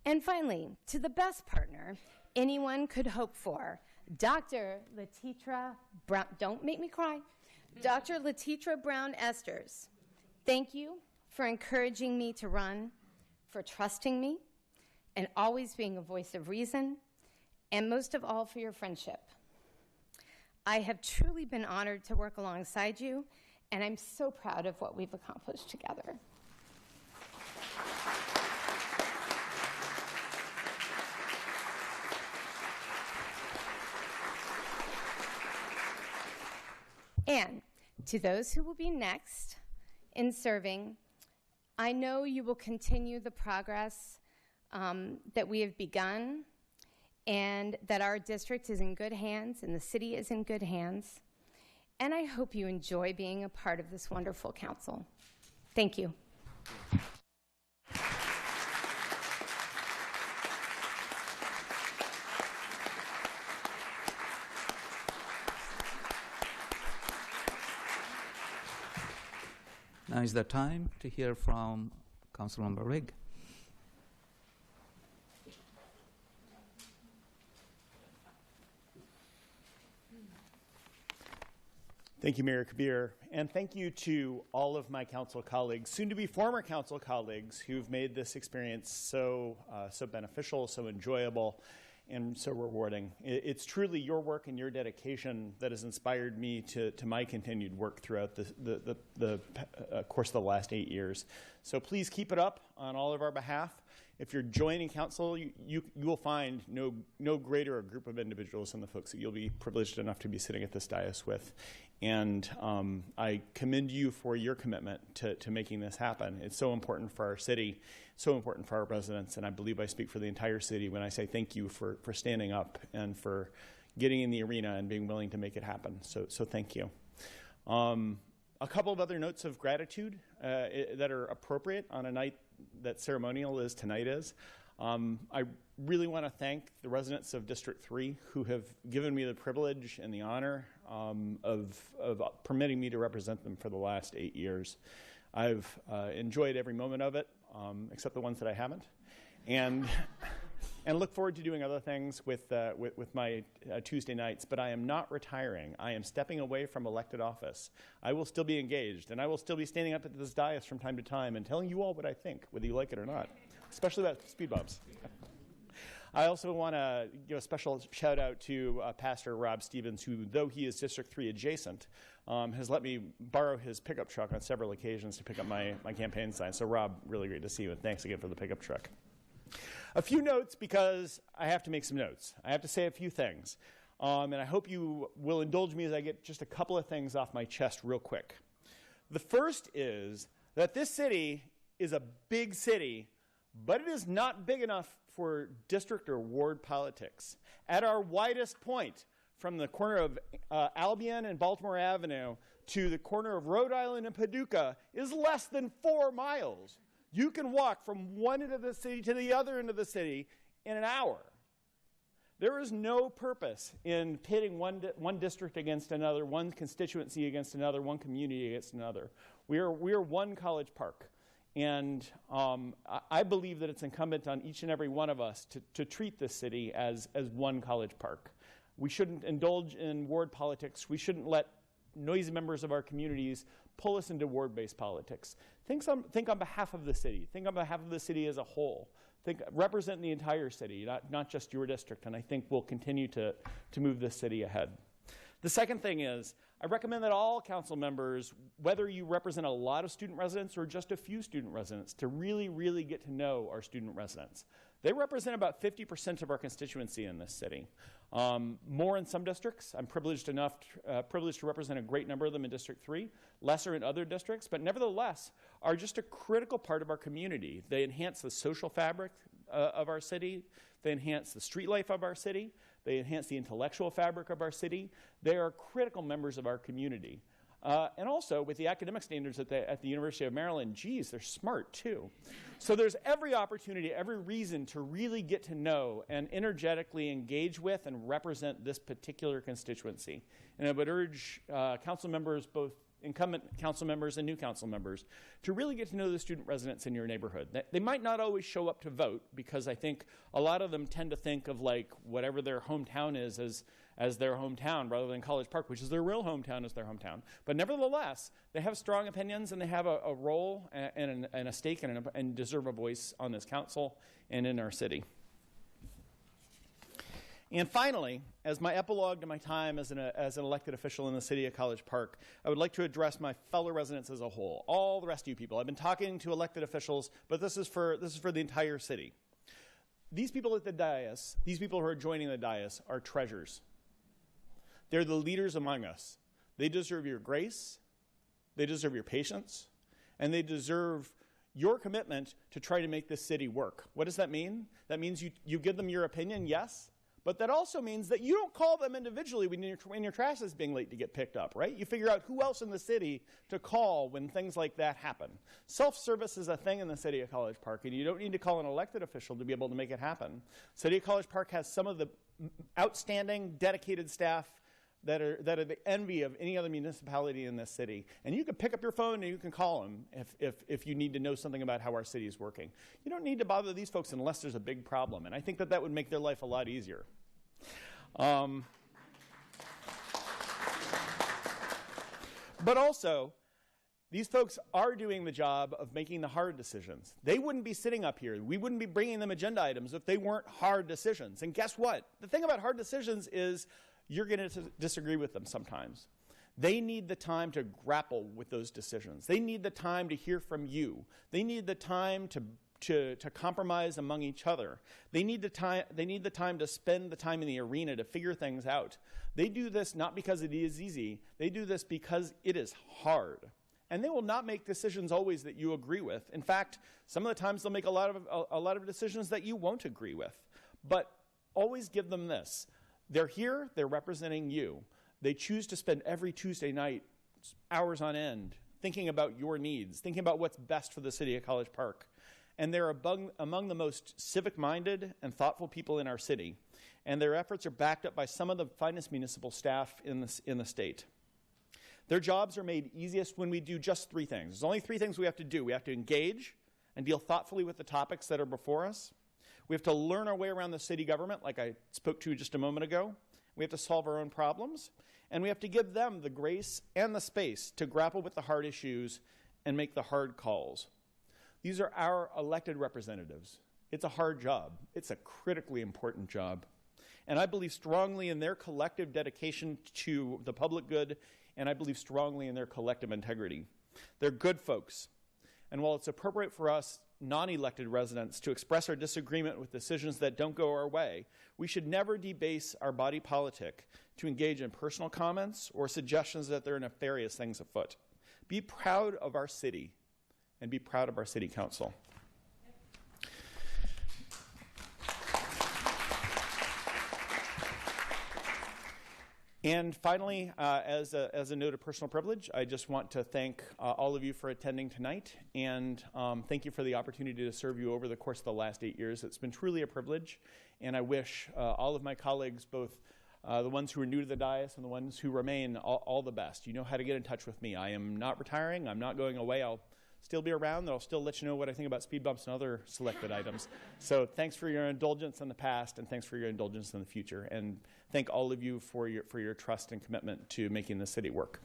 And finally, to the best partner anyone could hope for, Dr. Letitra Brown, don't make me cry, Dr. Letitra Brown Esters. Thank you for encouraging me to run, for trusting me, and always being a voice of reason, and most of all, for your friendship. I have truly been honored to work alongside you, and I'm so proud of what we've accomplished together. And to those who will be next in serving, I know you will continue the progress that we have begun, and that our district is in good hands and the city is in good hands. And I hope you enjoy being a part of this wonderful council. Thank you. Now is the time to hear from Councilmember Rigg. Thank you, Mayor Kabir, and thank you to all of my council colleagues, soon-to-be former council colleagues, who've made this experience so beneficial, so enjoyable, and so rewarding. It's truly your work and your dedication that has inspired me to my continued work throughout the course of the last 8 years. So please keep it up on all of our behalf. If you're joining council, you will find no greater a group of individuals than the folks that you'll be privileged enough to be sitting at this dais with. And I commend you for your commitment to making this happen. It's so important for our city, so important for our residents, and I believe I speak for the entire city when I say thank you for standing up and for getting in the arena and being willing to make it happen. So thank you. A couple of other notes of gratitude that are appropriate on a night that ceremonial as tonight is. I really want to thank the residents of District 3 who have given me the privilege and the honor of permitting me to represent them for the last 8 years. I've enjoyed every moment of it, except the ones that I haven't, and look forward to doing other things with my Tuesday nights. But I am not retiring. I am stepping away from elected office. I will still be engaged, and I will still be standing up at this dais from time to time and telling you all what I think, whether you like it or not, especially about speed bumps. I also want to give a special shout out to Pastor Rob Stevens, who, though he is District 3 adjacent, has let me borrow his pickup truck on several occasions to pick up my campaign sign. So Rob, really great to see you, and thanks again for the pickup truck. A few notes, because I have to make some notes. I have to say a few things. And I hope you will indulge me as I get just a couple of things off my chest real quick. The first is that this city is a big city, but it is not big enough for district or ward politics. At our widest point, from the corner of Albion and Baltimore Avenue to the corner of Rhode Island and Paducah, is less than 4 miles. You can walk from one end of the city to the other end of the city in an hour. There is no purpose in pitting one district against another, one constituency against another, one community against another. We are one College Park. And I believe that it's incumbent on each and every one of us to treat this city as one College Park. We shouldn't indulge in ward politics. We shouldn't let noisy members of our communities pull us into ward-based politics. Think on behalf of the city. Think on behalf of the city as a whole. Represent the entire city, not just your district, and I think we'll continue to move this city ahead. The second thing is, I recommend that all council members, whether you represent a lot of student residents or just a few student residents, to really, really get to know our student residents. They represent about 50% of our constituency in this city. More in some districts. I'm privileged to represent a great number of them in District 3, lesser in other districts, but nevertheless are just a critical part of our community. They enhance the social fabric of our city. They enhance the street life of our city. They enhance the intellectual fabric of our city. They are critical members of our community. And also, with the academic standards at the University of Maryland, geez, they're smart too. So there's every opportunity, every reason to really get to know and energetically engage with and represent this particular constituency. And I would urge council members, both incumbent council members and new council members, to really get to know the student residents in your neighborhood. They might not always show up to vote, because I think a lot of them tend to think of like whatever their hometown is as their hometown rather than College Park, which is their real hometown, as their hometown. But nevertheless, they have strong opinions, and they have a role and a stake and deserve a voice on this council and in our city. And finally, as my epilogue to my time as an elected official in the city of College Park, I would like to address my fellow residents as a whole, all the rest of you people. I've been talking to elected officials, but this is for the entire city. These people at the dais, these people who are joining the dais, are treasures. They're the leaders among us. They deserve your grace, they deserve your patience, and they deserve your commitment to try to make this city work. What does that mean? That means you give them your opinion, yes, but that also means that you don't call them individually when your trash is being late to get picked up, right? You figure out who else in the city to call when things like that happen. Self-service is a thing in the city of College Park, and you don't need to call an elected official to be able to make it happen. City of College Park has some of the outstanding, dedicated staff that are the envy of any other municipality in this city. And you can pick up your phone and you can call them if you need to know something about how our city is working. You don't need to bother these folks unless there's a big problem. And I think that would make their life a lot easier. But also, these folks are doing the job of making the hard decisions. They wouldn't be sitting up here. We wouldn't be bringing them agenda items if they weren't hard decisions. And guess what? The thing about hard decisions is you're going to disagree with them sometimes. They need the time to grapple with those decisions. They need the time to hear from you. They need the time to compromise among each other. They need the time to spend the time in the arena to figure things out. They do this not because it is easy. They do this because it is hard. And they will not make decisions always that you agree with. In fact, some of the times they'll make a lot of decisions that you won't agree with. But always give them this. They're here, they're representing you. They choose to spend every Tuesday night, hours on end, thinking about your needs, thinking about what's best for the city of College Park. And they're among the most civic-minded and thoughtful people in our city. And their efforts are backed up by some of the finest municipal staff in the state. Their jobs are made easiest when we do just three things. There's only three things we have to do. We have to engage and deal thoughtfully with the topics that are before us. We have to learn our way around the city government, like I spoke to just a moment ago. We have to solve our own problems. And we have to give them the grace and the space to grapple with the hard issues and make the hard calls. These are our elected representatives. It's a hard job. It's a critically important job. And I believe strongly in their collective dedication to the public good, and I believe strongly in their collective integrity. They're good folks. And while it's appropriate for us non-elected residents to express our disagreement with decisions that don't go our way, we should never debase our body politic to engage in personal comments or suggestions that there are nefarious things afoot. Be proud of our city and be proud of our city council. And finally, as a note of personal privilege, I just want to thank all of you for attending tonight, and thank you for the opportunity to serve you over the course of the last 8 years. It's been truly a privilege, and I wish all of my colleagues, both the ones who are new to the dais and the ones who remain, all the best. You know how to get in touch with me. I am not retiring. I'm not going away. I'll still be around, and I'll still let you know what I think about speed bumps and other selected items. So thanks for your indulgence in the past, and thanks for your indulgence in the future. And thank all of you for your trust and commitment to making the city work.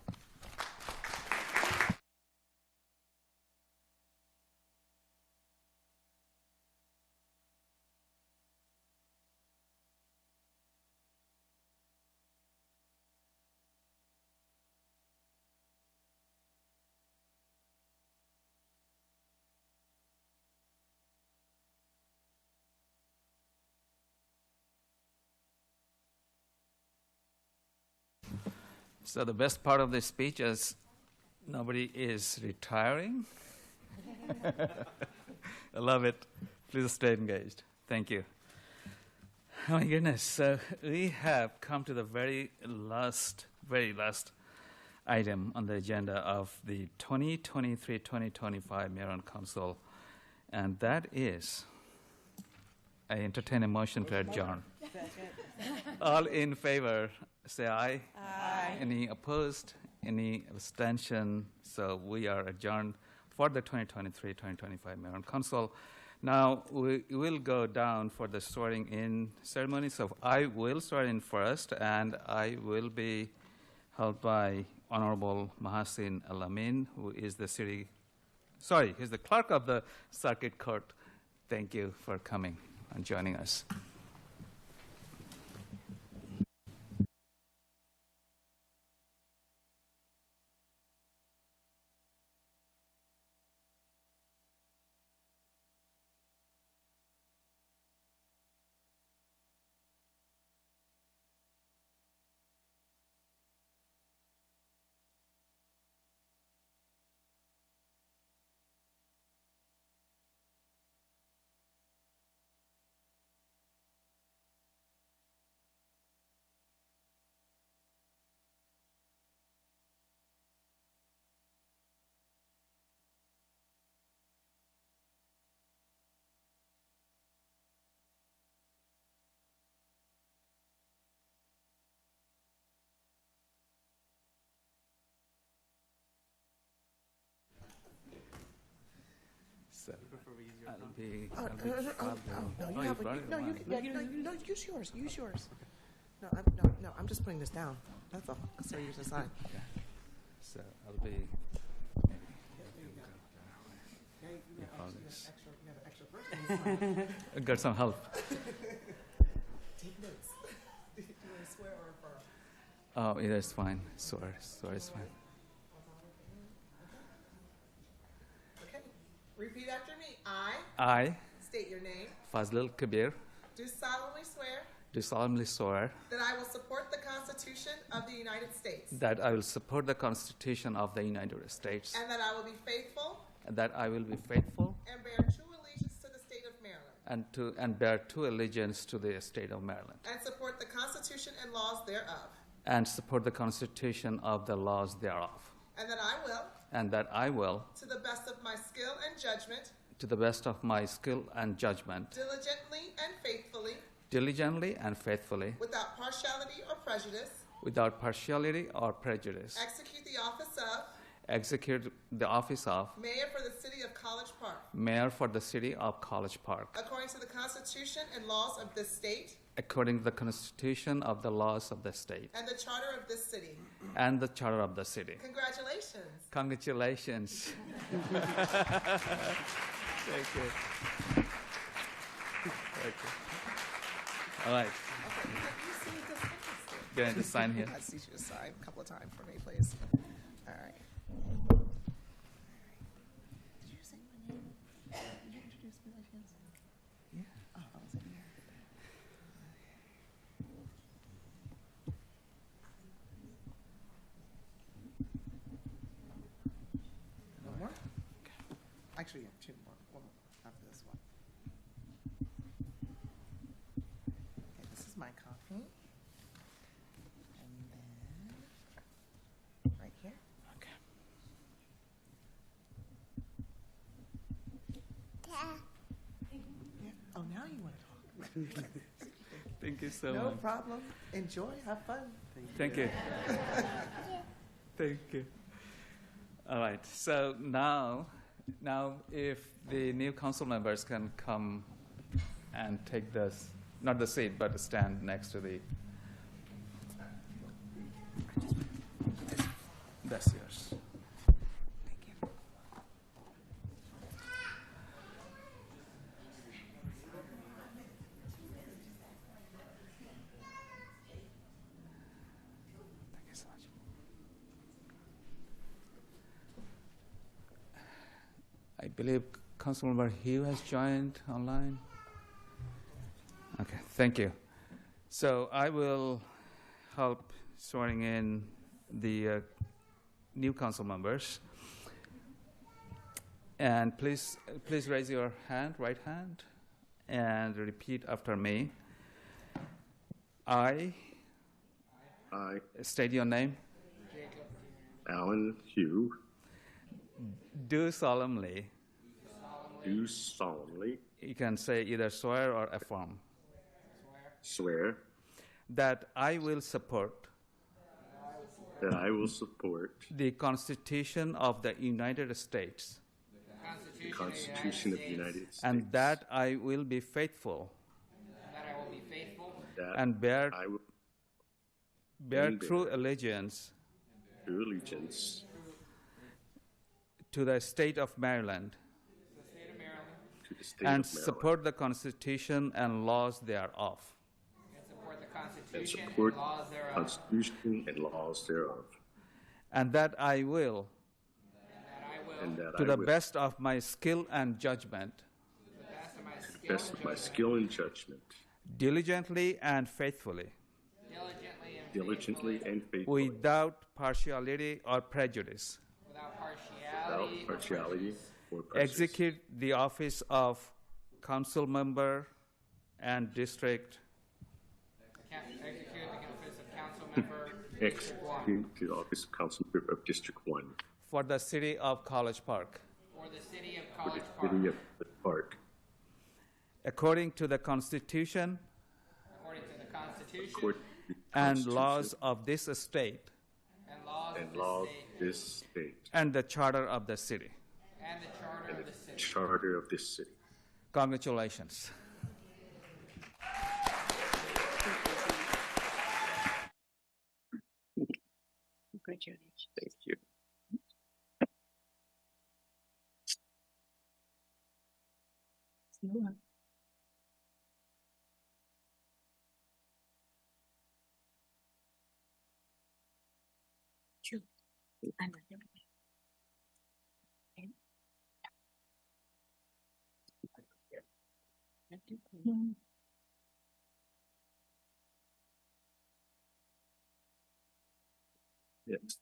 So the best part of this speech is nobody is retiring. I love it. Please stay engaged. Thank you. Oh my goodness. So we have come to the very last item on the agenda of the 2023-2025 Mayor and Council, and that is, I entertain a motion to adjourn. All in favor, say aye. Aye. Any opposed? Any abstention? So we are adjourned for the 2023-2025 Mayor and Council. Now we will go down for the swearing-in ceremony. So I will swear in first, and I will be helped by Honorable Mahasin Alamin, who is he's the clerk of the Circuit Court. Thank you for coming and joining us. Use yours. No, I'm just putting this down. That's all. So you just sign. So I'll be. I got some help. Take notes. Do you want to swear or affirm? Oh, yeah, it's fine. Swear is fine. Okay. Repeat after me. I, state your name, Fazlul Kabir, do solemnly swear that I will support the Constitution of the United States that I will support the Constitution of the United States and that I will be faithful and that I will be faithful and bear true allegiance to the state of Maryland and bear true allegiance to the state of Maryland and support the Constitution and laws thereof, and support the Constitution of the laws thereof, and that I will, to the best of my skill and judgment, diligently and faithfully, without partiality or prejudice, execute the office of Mayor for the City of College Park, according to the Constitution and laws of this state, according to the Constitution of the laws of the state, and the Charter of this city. Congratulations. Thank you. All right. Going to sign here. I see you to sign a couple of times for me, please. All right. Did you say my name? Did you introduce me by chance? Yeah. Oh, I was in here. One more? Actually, yeah, two more. One more after this one. Okay, this is my copy. And then right here. Okay. Yeah. Oh, now you want to talk. Thank you so No much. problem. Enjoy. Have fun. Thank you. Thank you. All right. So now if the new council members can come and take this, not the seat, but the stand next to the. That's yours. Thank you. Thank you so much. I believe Councilmember Hugh has joined online. Okay, thank you. So I will help swearing in the new council members. And please raise your hand, right hand, and repeat after me. I state your name. Alan Hugh. Do solemnly. You can say either swear or affirm. Swear. That I will support. The Constitution of the United States. The Constitution of the United States. And that I will be faithful. And bear true allegiance. To the state of Maryland. And support the Constitution and laws thereof. And support the Constitution and laws thereof. And that I will. To the best of my skill and judgment. Diligently and faithfully. Without partiality or prejudice. Execute the office of council member and district. Execute the office of council member of District 1. For the city of College Park. According to the Constitution. And laws of this state. And the charter of the city. Charter of this city. Congratulations. Congratulations. Thank you. True. I'm not doing it. Okay. Yes.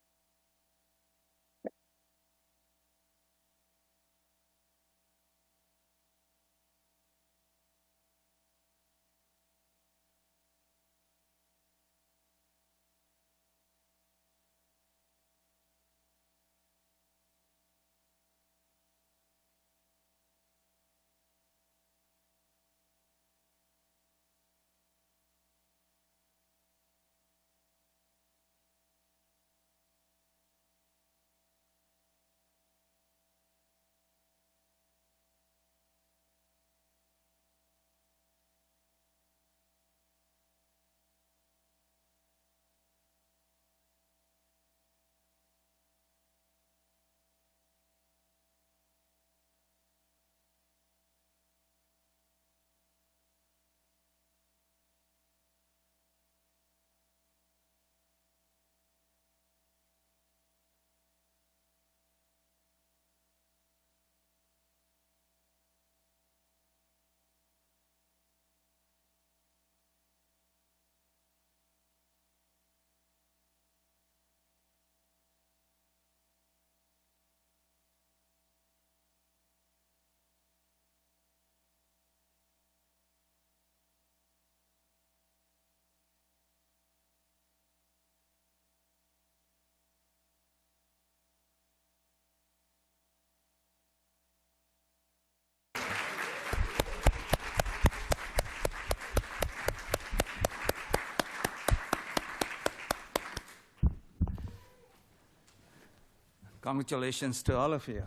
Congratulations to all of you.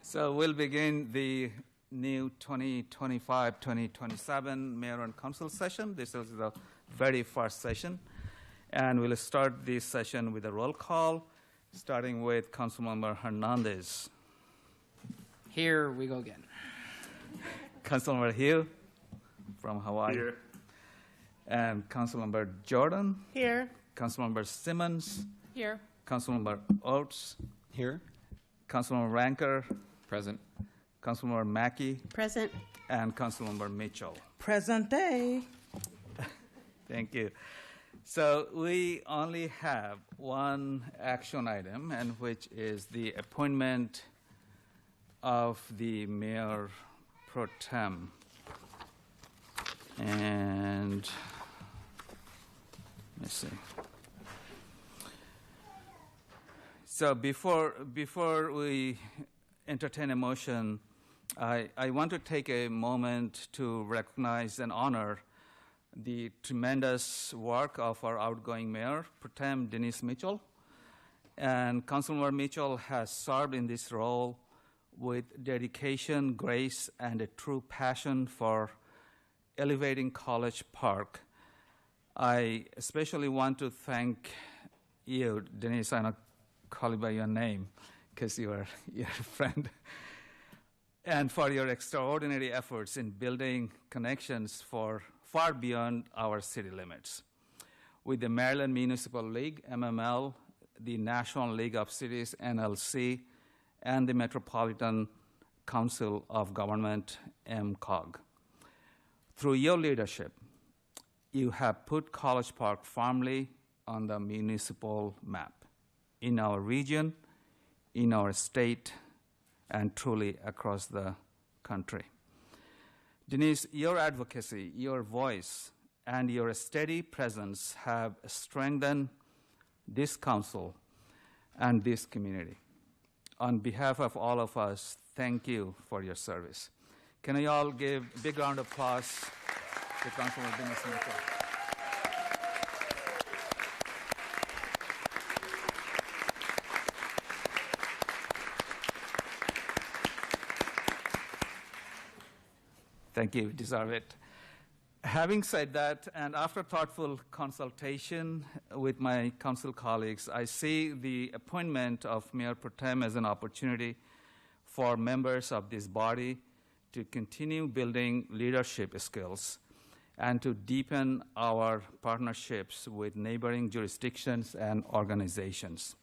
So we'll begin the new 2025-2027 Mayor and Council session. This is the very first session. And we'll start this session with a roll call, starting with Councilmember Hernandez. Here we go again. Councilmember Hill from Hawaii. Here. And Councilmember Jordan. Here. Councilmember Simmons. Here. Councilmember Oates. Here. Councilmember Ranker. Present. Councilmember Mackey, Present. and Councilmember Mitchell. Present day. Thank you. So we only have one action item, and which is the appointment of the mayor pro tem. And let's see. So before we entertain a motion, I want to take a moment to recognize and honor the tremendous work of our outgoing mayor, pro tem Denise Mitchell. And Councilmember Mitchell has served in this role with dedication, grace, and a true passion for elevating College Park. I especially want to thank you, Denise. I not call you by your name because you are your friend, and for your extraordinary efforts in building connections for far beyond our city limits. With the Maryland Municipal League, MML, the National League of Cities, NLC, and the Metropolitan Council of Government, MCOG. Through your leadership, you have put College Park firmly on the municipal map in our region, in our state, and truly across the country. Denise, your advocacy, your voice, and your steady presence have strengthened this council and this community. On behalf of all of us, thank you for your service. Can you all give a big round of applause to Councilman Denise Mitchell? Thank you, deserve it. Having said that, and after thoughtful consultation with my council colleagues, I see the appointment of Mayor Pro Tem as an opportunity for members of this body to continue building leadership skills and to deepen our partnerships with neighboring jurisdictions and organizations.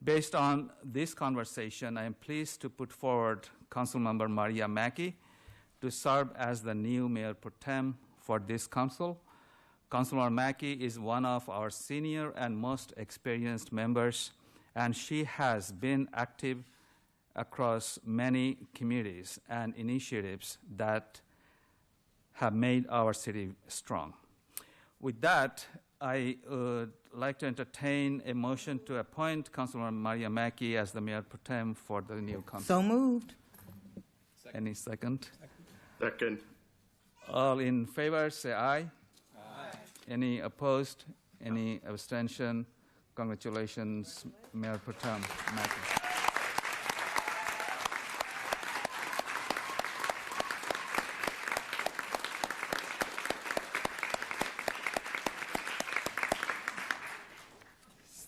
Based on this conversation, I am pleased to put forward Councilmember Maria Mackey to serve as the new Mayor Pro Tem for this council. Councilmember Mackey is one of our senior and most experienced members, and she has been active across many communities and initiatives that have made our city strong. With that, I would like to entertain a motion to appoint Councilmember Maria Mackey as the Mayor Pro Tem for the new council. So moved. Any second? Second. All in favor, say aye. Aye. Any opposed? Any abstention? Congratulations, Mayor Pro Tem Mackey.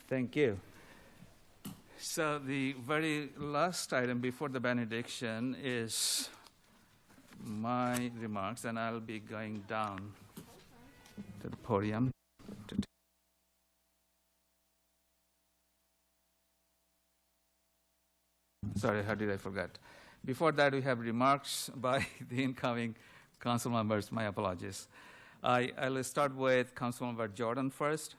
Thank you. So the very last item before the benediction is my remarks, and I'll be going down to the podium. Sorry, how did I forget? Before that, we have remarks by the incoming council members. My apologies. I'll start with Councilmember Jordan first.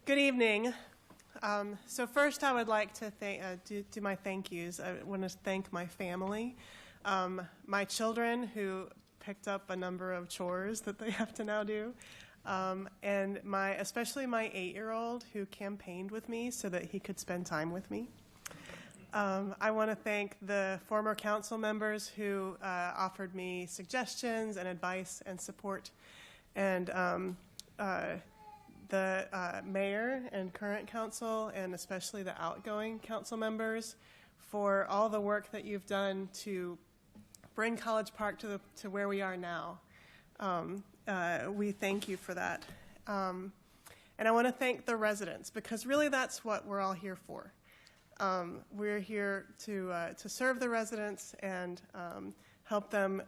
Good evening. So first, I would like to do my thank yous. I want to thank my family, my children who picked up a number of chores that they have to now do, and especially my 8-year-old who campaigned with me so that he could spend time with me. I want to thank the former council members who offered me suggestions and advice and support, and the mayor and current council, and especially the outgoing council members, for all the work that you've done to bring College Park to where we are now. We thank you for that. And I want to thank the residents, because really that's what we're all here for. We're here to serve the residents and help them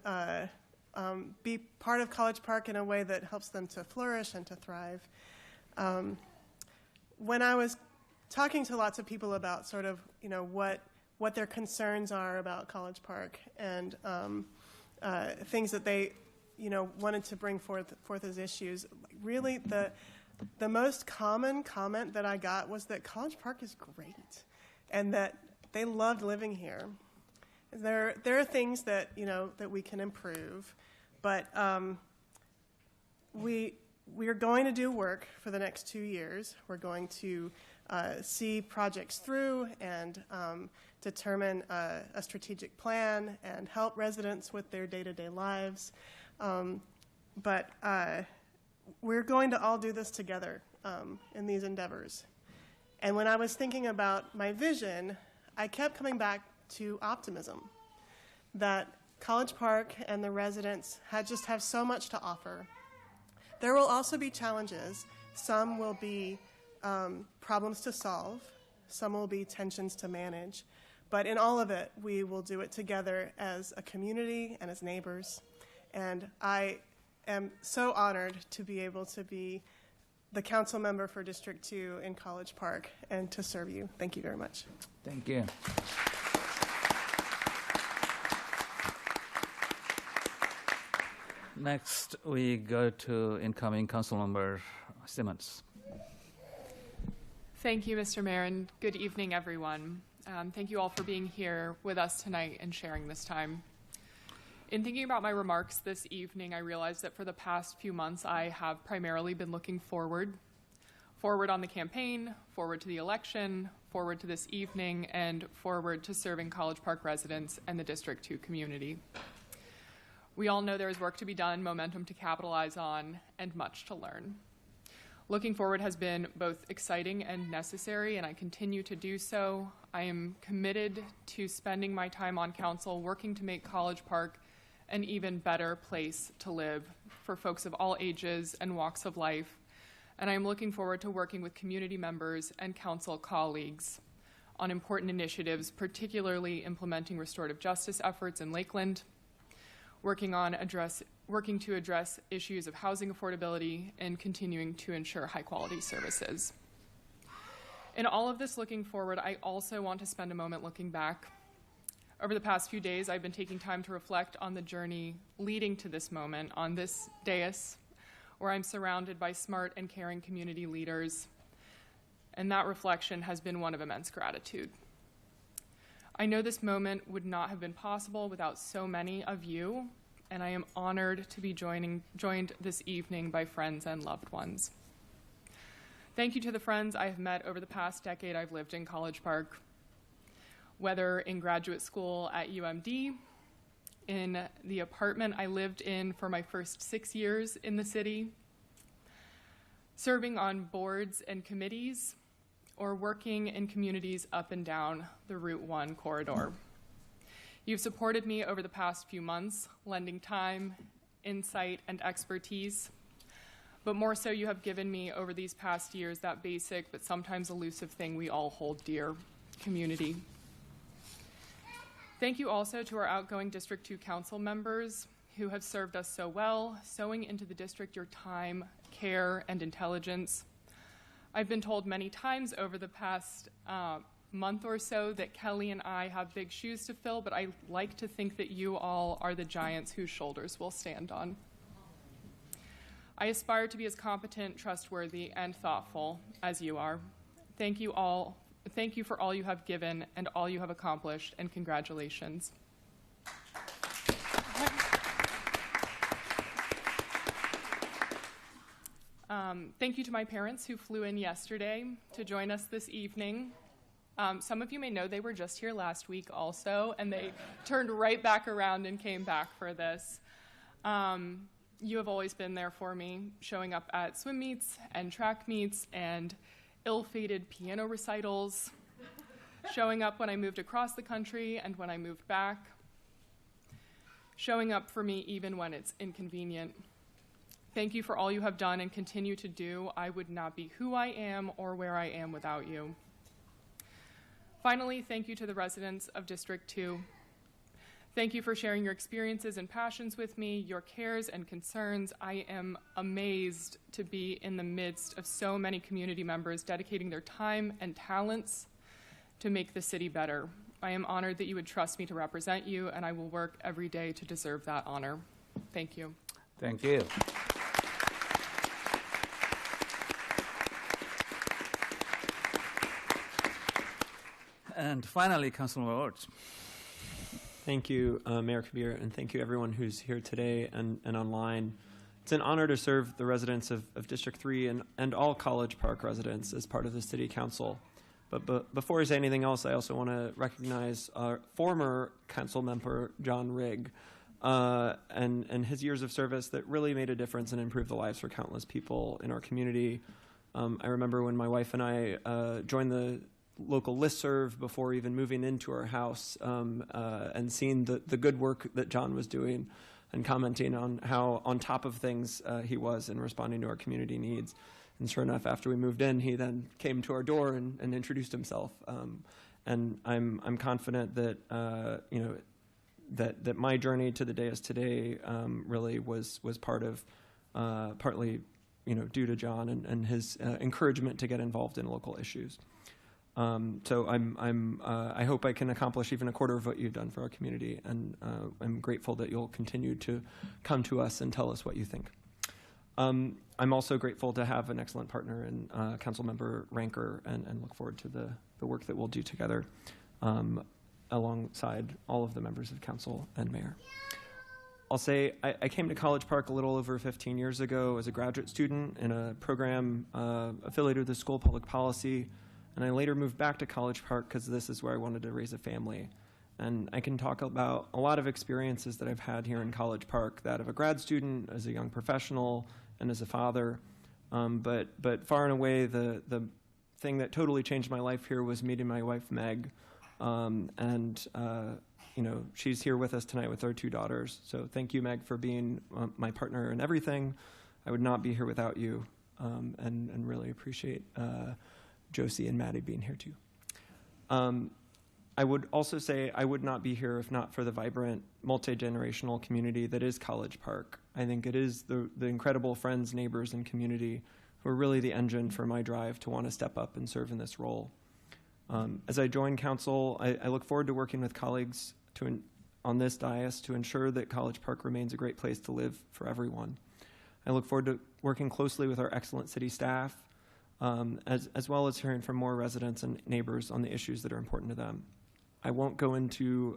be part of College Park in a way that helps them to flourish and to thrive. When I was talking to lots of people about sort of, what what their concerns are about College Park and things that they, wanted to bring forth as issues. Really, the most common comment that I got was that College Park is great, and that they loved living here. There are things that that we can improve, but we are going to do work for the next 2 years. We're going to see projects through and determine a strategic plan and help residents with their day-to-day lives. But we're going to all do this together in these endeavors. And when I was thinking about my vision, I kept coming back to optimism, that College Park and the residents just have so much to offer. There will also be challenges. Some will be problems to solve. Some will be tensions to manage. But in all of it, we will do it together as a community and as neighbors. And I am so honored to be able to be the council member for District 2 in College Park and to serve you. Thank you very much. Thank you. Next, we go to incoming council member Simmons. Thank you, Mr. Mayor, and good evening, everyone. Thank you all for being here with us tonight and sharing this time. In thinking about my remarks this evening, I realized that for the past few months, I have primarily been looking forward on the campaign, forward to the election, forward to this evening, and forward to serving College Park residents and the District 2 community. We all know there is work to be done, momentum to capitalize on, and much to learn. Looking forward has been both exciting and necessary, and I continue to do so. I am committed to spending my time on council working to make College Park an even better place to live for folks of all ages and walks of life, and I am looking forward to working with community members and council colleagues on important initiatives, particularly implementing restorative justice efforts in Lakeland, working to address issues of housing affordability, and continuing to ensure high-quality services. In all of this looking forward, I also want to spend a moment looking back. Over the past few days, I've been taking time to reflect on the journey leading to this moment on this dais, where I'm surrounded by smart and caring community leaders, and that reflection has been one of immense gratitude. I know this moment would not have been possible without so many of you, and I am honored to be joined this evening by friends and loved ones. Thank you to the friends I have met over the past decade I've lived in College Park, whether in graduate school at UMD, in the apartment I lived in for my first 6 years in the city, serving on boards and committees, or working in communities up and down the Route 1 corridor. You've supported me over the past few months, lending time, insight, and expertise, but more so you have given me over these past years that basic but sometimes elusive thing we all hold dear, community. Thank you also to our outgoing District 2 council members who have served us so well, sowing into the district your time, care, and intelligence. I've been told many times over the past month or so that Kelly and I have big shoes to fill, but I like to think that you all are the giants whose shoulders we'll stand on. I aspire to be as competent, trustworthy, and thoughtful as you are. Thank you all. Thank you for all you have given and all you have accomplished, and congratulations. Thank you to my parents who flew in yesterday to join us this evening. Some of you may know they were just here last week also, and they turned right back around and came back for this. You have always been there for me, showing up at swim meets and track meets and ill-fated piano recitals, showing up when I moved across the country and when I moved back, showing up for me even when it's inconvenient. Thank you for all you have done and continue to do. I would not be who I am or where I am without you. Finally, thank you to the residents of District 2. Thank you for sharing your experiences and passions with me, your cares and concerns. I am amazed to be in the midst of so many community members dedicating their time and talents to make the city better. I am honored that you would trust me to represent you, and I will work every day to deserve that honor. Thank you. Thank you. And finally, Councilman Woods. Thank you, Mayor Kabir, and thank you everyone who's here today and online. It's an honor to serve the residents of District 3 and all College Park residents as part of the City Council. But before I say anything else, I also want to recognize our former council member, John Rigg, and his years of service that really made a difference and improved the lives for countless people in our community. I remember when my wife and I joined the local listserv before even moving into our house, and seeing the good work that John was doing and commenting on how on top of things he was in responding to our community needs. And sure enough, after we moved in, he then came to our door and introduced himself. And I'm confident that that my journey to the day as today really was part of partly due to John and his encouragement to get involved in local issues. So I hope I can accomplish even a quarter of what you've done for our community, and I'm grateful that you'll continue to come to us and tell us what you think. I'm also grateful to have an excellent partner in Councilmember Ranker, and look forward to the work that we'll do together alongside all of the members of council and mayor. I'll say I came to College Park a little over 15 years ago as a graduate student in a program affiliated with the School of Public Policy. And I later moved back to College Park because this is where I wanted to raise a family. And I can talk about a lot of experiences that I've had here in College Park, that of a grad student, as a young professional, and as a father. But far and away, the thing that totally changed my life here was meeting my wife, Meg. She's here with us tonight with our 2 daughters. So thank you, Meg, for being my partner in everything. I would not be here without you, and really appreciate Josie and Maddie being here too. I would also say I would not be here if not for the vibrant, multi-generational community that is College Park. I think it is the incredible friends, neighbors, and community who are really the engine for my drive to want to step up and serve in this role. As I join council, I look forward to working with colleagues on this dais to ensure that College Park remains a great place to live for everyone. I look forward to working closely with our excellent city staff, as well as hearing from more residents and neighbors on the issues that are important to them. I won't go into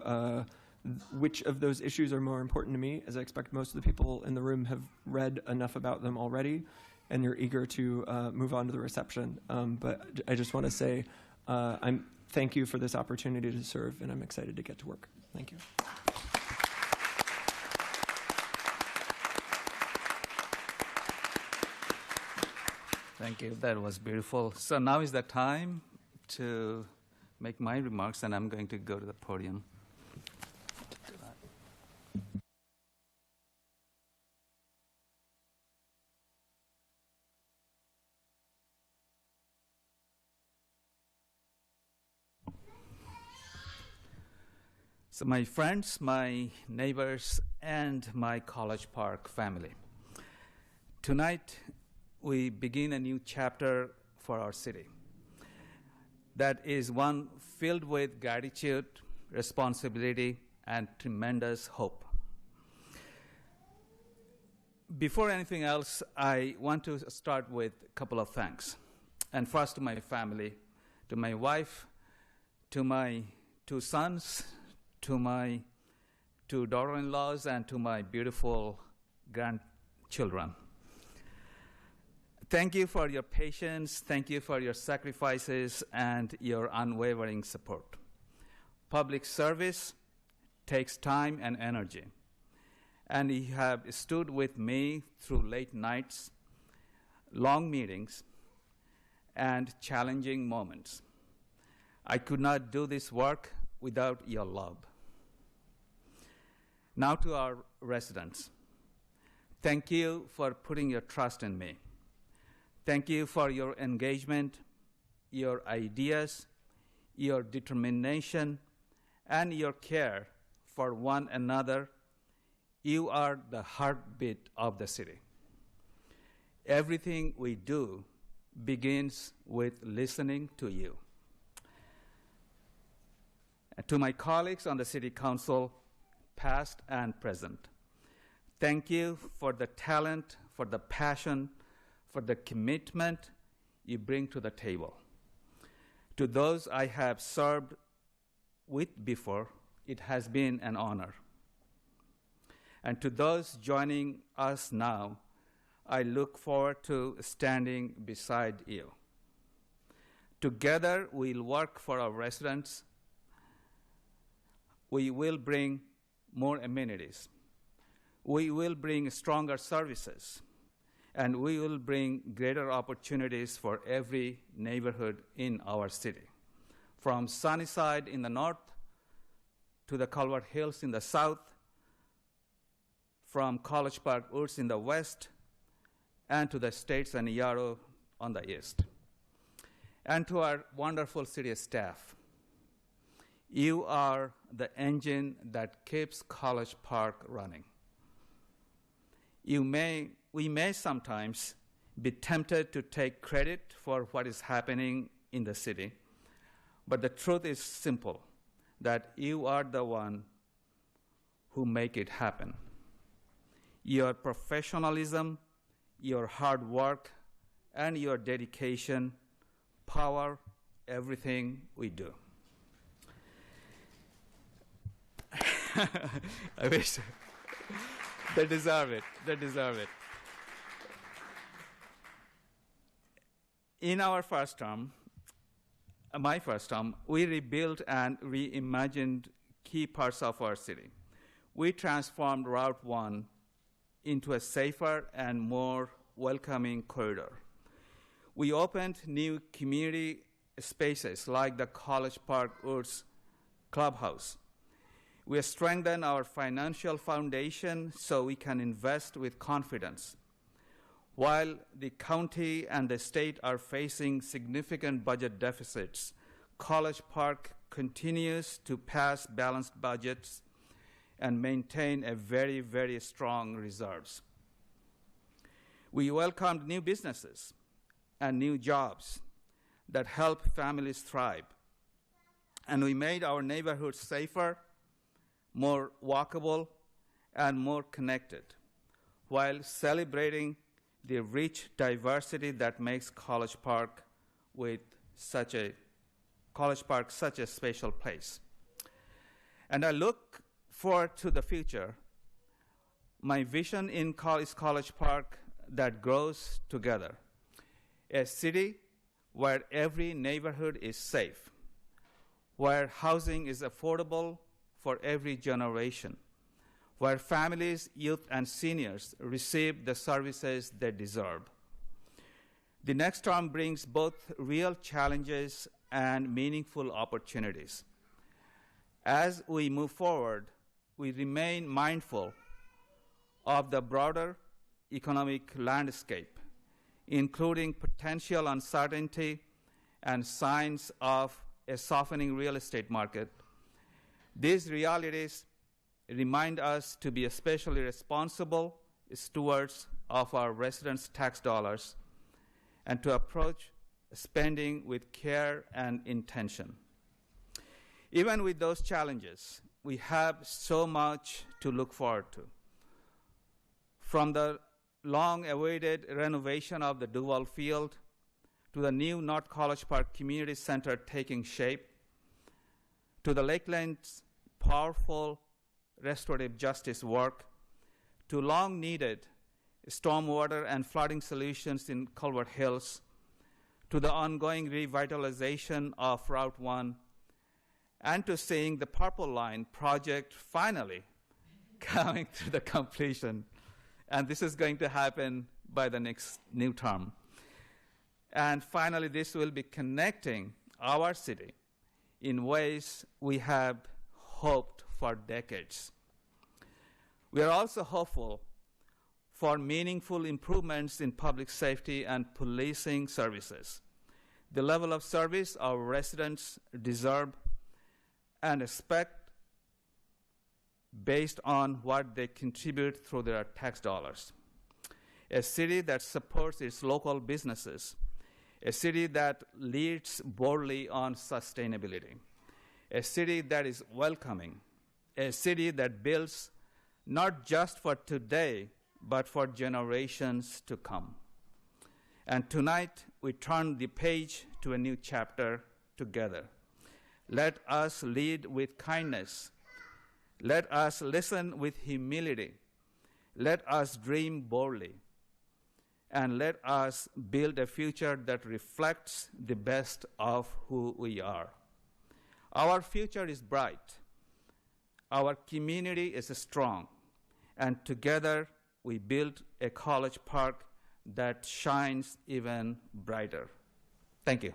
which of those issues are more important to me, as I expect most of the people in the room have read enough about them already, and you're eager to move on to the reception. But I just want to say thank you for this opportunity to serve, and I'm excited to get to work. Thank you. Thank you. That was beautiful. So now is the time to make my remarks, and I'm going to go to the podium. So my friends, my neighbors, and my College Park family, tonight we begin a new chapter for our city. That is one filled with gratitude, responsibility, and tremendous hope. Before anything else, I want to start with a couple of thanks. And first to my family, to my wife, to my 2 sons, to my 2 daughter-in-laws, and to my beautiful grandchildren. Thank you for your patience, thank you for your sacrifices, and your unwavering support. Public service takes time and energy, and you have stood with me through late nights, long meetings, and challenging moments. I could not do this work without your love. Now to our residents. Thank you for putting your trust in me. Thank you for your engagement, your ideas, your determination, and your care for one another. You are the heartbeat of the city. Everything we do begins with listening to you. And to my colleagues on the City Council, past and present, thank you for the talent, for the passion, for the commitment you bring to the table. To those I have served with before, it has been an honor. And to those joining us now, I look forward to standing beside you. Together, we'll work for our residents. We will bring more amenities. We will bring stronger services. And we will bring greater opportunities for every neighborhood in our city, from Sunnyside in the north to the Calvert Hills in the south, from College Park Woods in the west, and to the States and Yarrow on the east. And to our wonderful city staff, you are the engine that keeps College Park running. We may sometimes be tempted to take credit for what is happening in the city, but the truth is simple, that you are the one who make it happen. Your professionalism, your hard work, and your dedication power everything we do. I wish they deserve it. They deserve it. In our first term, my first term, we rebuilt and reimagined key parts of our city. We transformed Route 1 into a safer and more welcoming corridor. We opened new community spaces like the College Park Woods Clubhouse. We strengthened our financial foundation so we can invest with confidence. While the county and the state are facing significant budget deficits, College Park continues to pass balanced budgets and maintain a very, very strong reserves. We welcomed new businesses and new jobs that help families thrive. And we made our neighborhoods safer, more walkable, and more connected, while celebrating the rich diversity that makes College Park such a special place. And I look forward to the future. My vision is College Park that grows together, a city where every neighborhood is safe, where housing is affordable for every generation, where families, youth, and seniors receive the services they deserve. The next term brings both real challenges and meaningful opportunities. As we move forward, we remain mindful of the broader economic landscape, including potential uncertainty and signs of a softening real estate market. These realities remind us to be especially responsible stewards of our residents' tax dollars and to approach spending with care and intention. Even with those challenges, we have so much to look forward to. From the long-awaited renovation of the Duval Field to the new North College Park Community Center taking shape, to the Lakeland's powerful restorative justice work, to long-needed stormwater and flooding solutions in Calvert Hills, to the ongoing revitalization of Route 1, and to seeing the Purple Line project finally coming to the completion. And this is going to happen by the next new term. And finally, this will be connecting our city in ways we have hoped for decades. We are also hopeful for meaningful improvements in public safety and policing services. The level of service our residents deserve and expect based on what they contribute through their tax dollars. A city that supports its local businesses, a city that leads boldly on sustainability, a city that is welcoming, a city that builds not just for today, but for generations to come. And tonight, we turn the page to a new chapter together. Let us lead with kindness. Let us listen with humility. Let us dream boldly. And let us build a future that reflects the best of who we are. Our future is bright. Our community is strong. And together, we build a college park that shines even brighter. Thank you.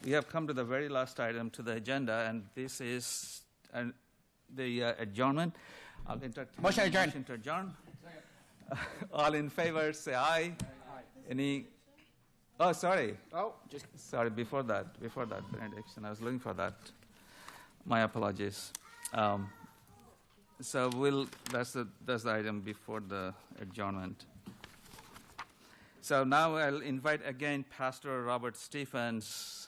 We have come to the very last item to the agenda, and this is the adjournment. I'll entertain Motion adjourned. motion to adjourn. All in favor, say aye. Any? Oh, sorry. Sorry. Before that, benediction. I was looking for that. My apologies. So that's the item before the adjournment. So now I'll invite again Pastor Robert Stephens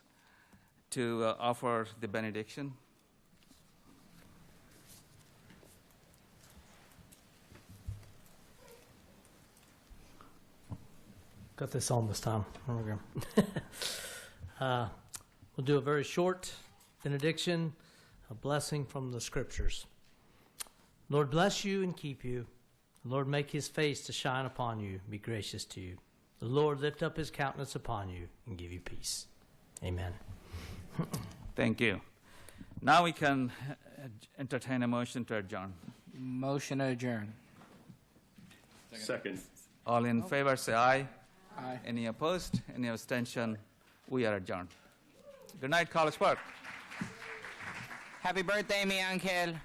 to offer the benediction. Got this on this time. Okay. We'll do a very short benediction, a blessing from the Scriptures. Lord bless you and keep you. The Lord make his face to shine upon you, be gracious to you. The Lord lift up his countenance upon you and give you peace. Amen. Thank you. Now we can entertain a motion to adjourn. Motion to adjourn. Second. All in favor, say aye. Aye. Any opposed? Any abstention? We are adjourned. Good night, College Park. Happy birthday, mi ángel.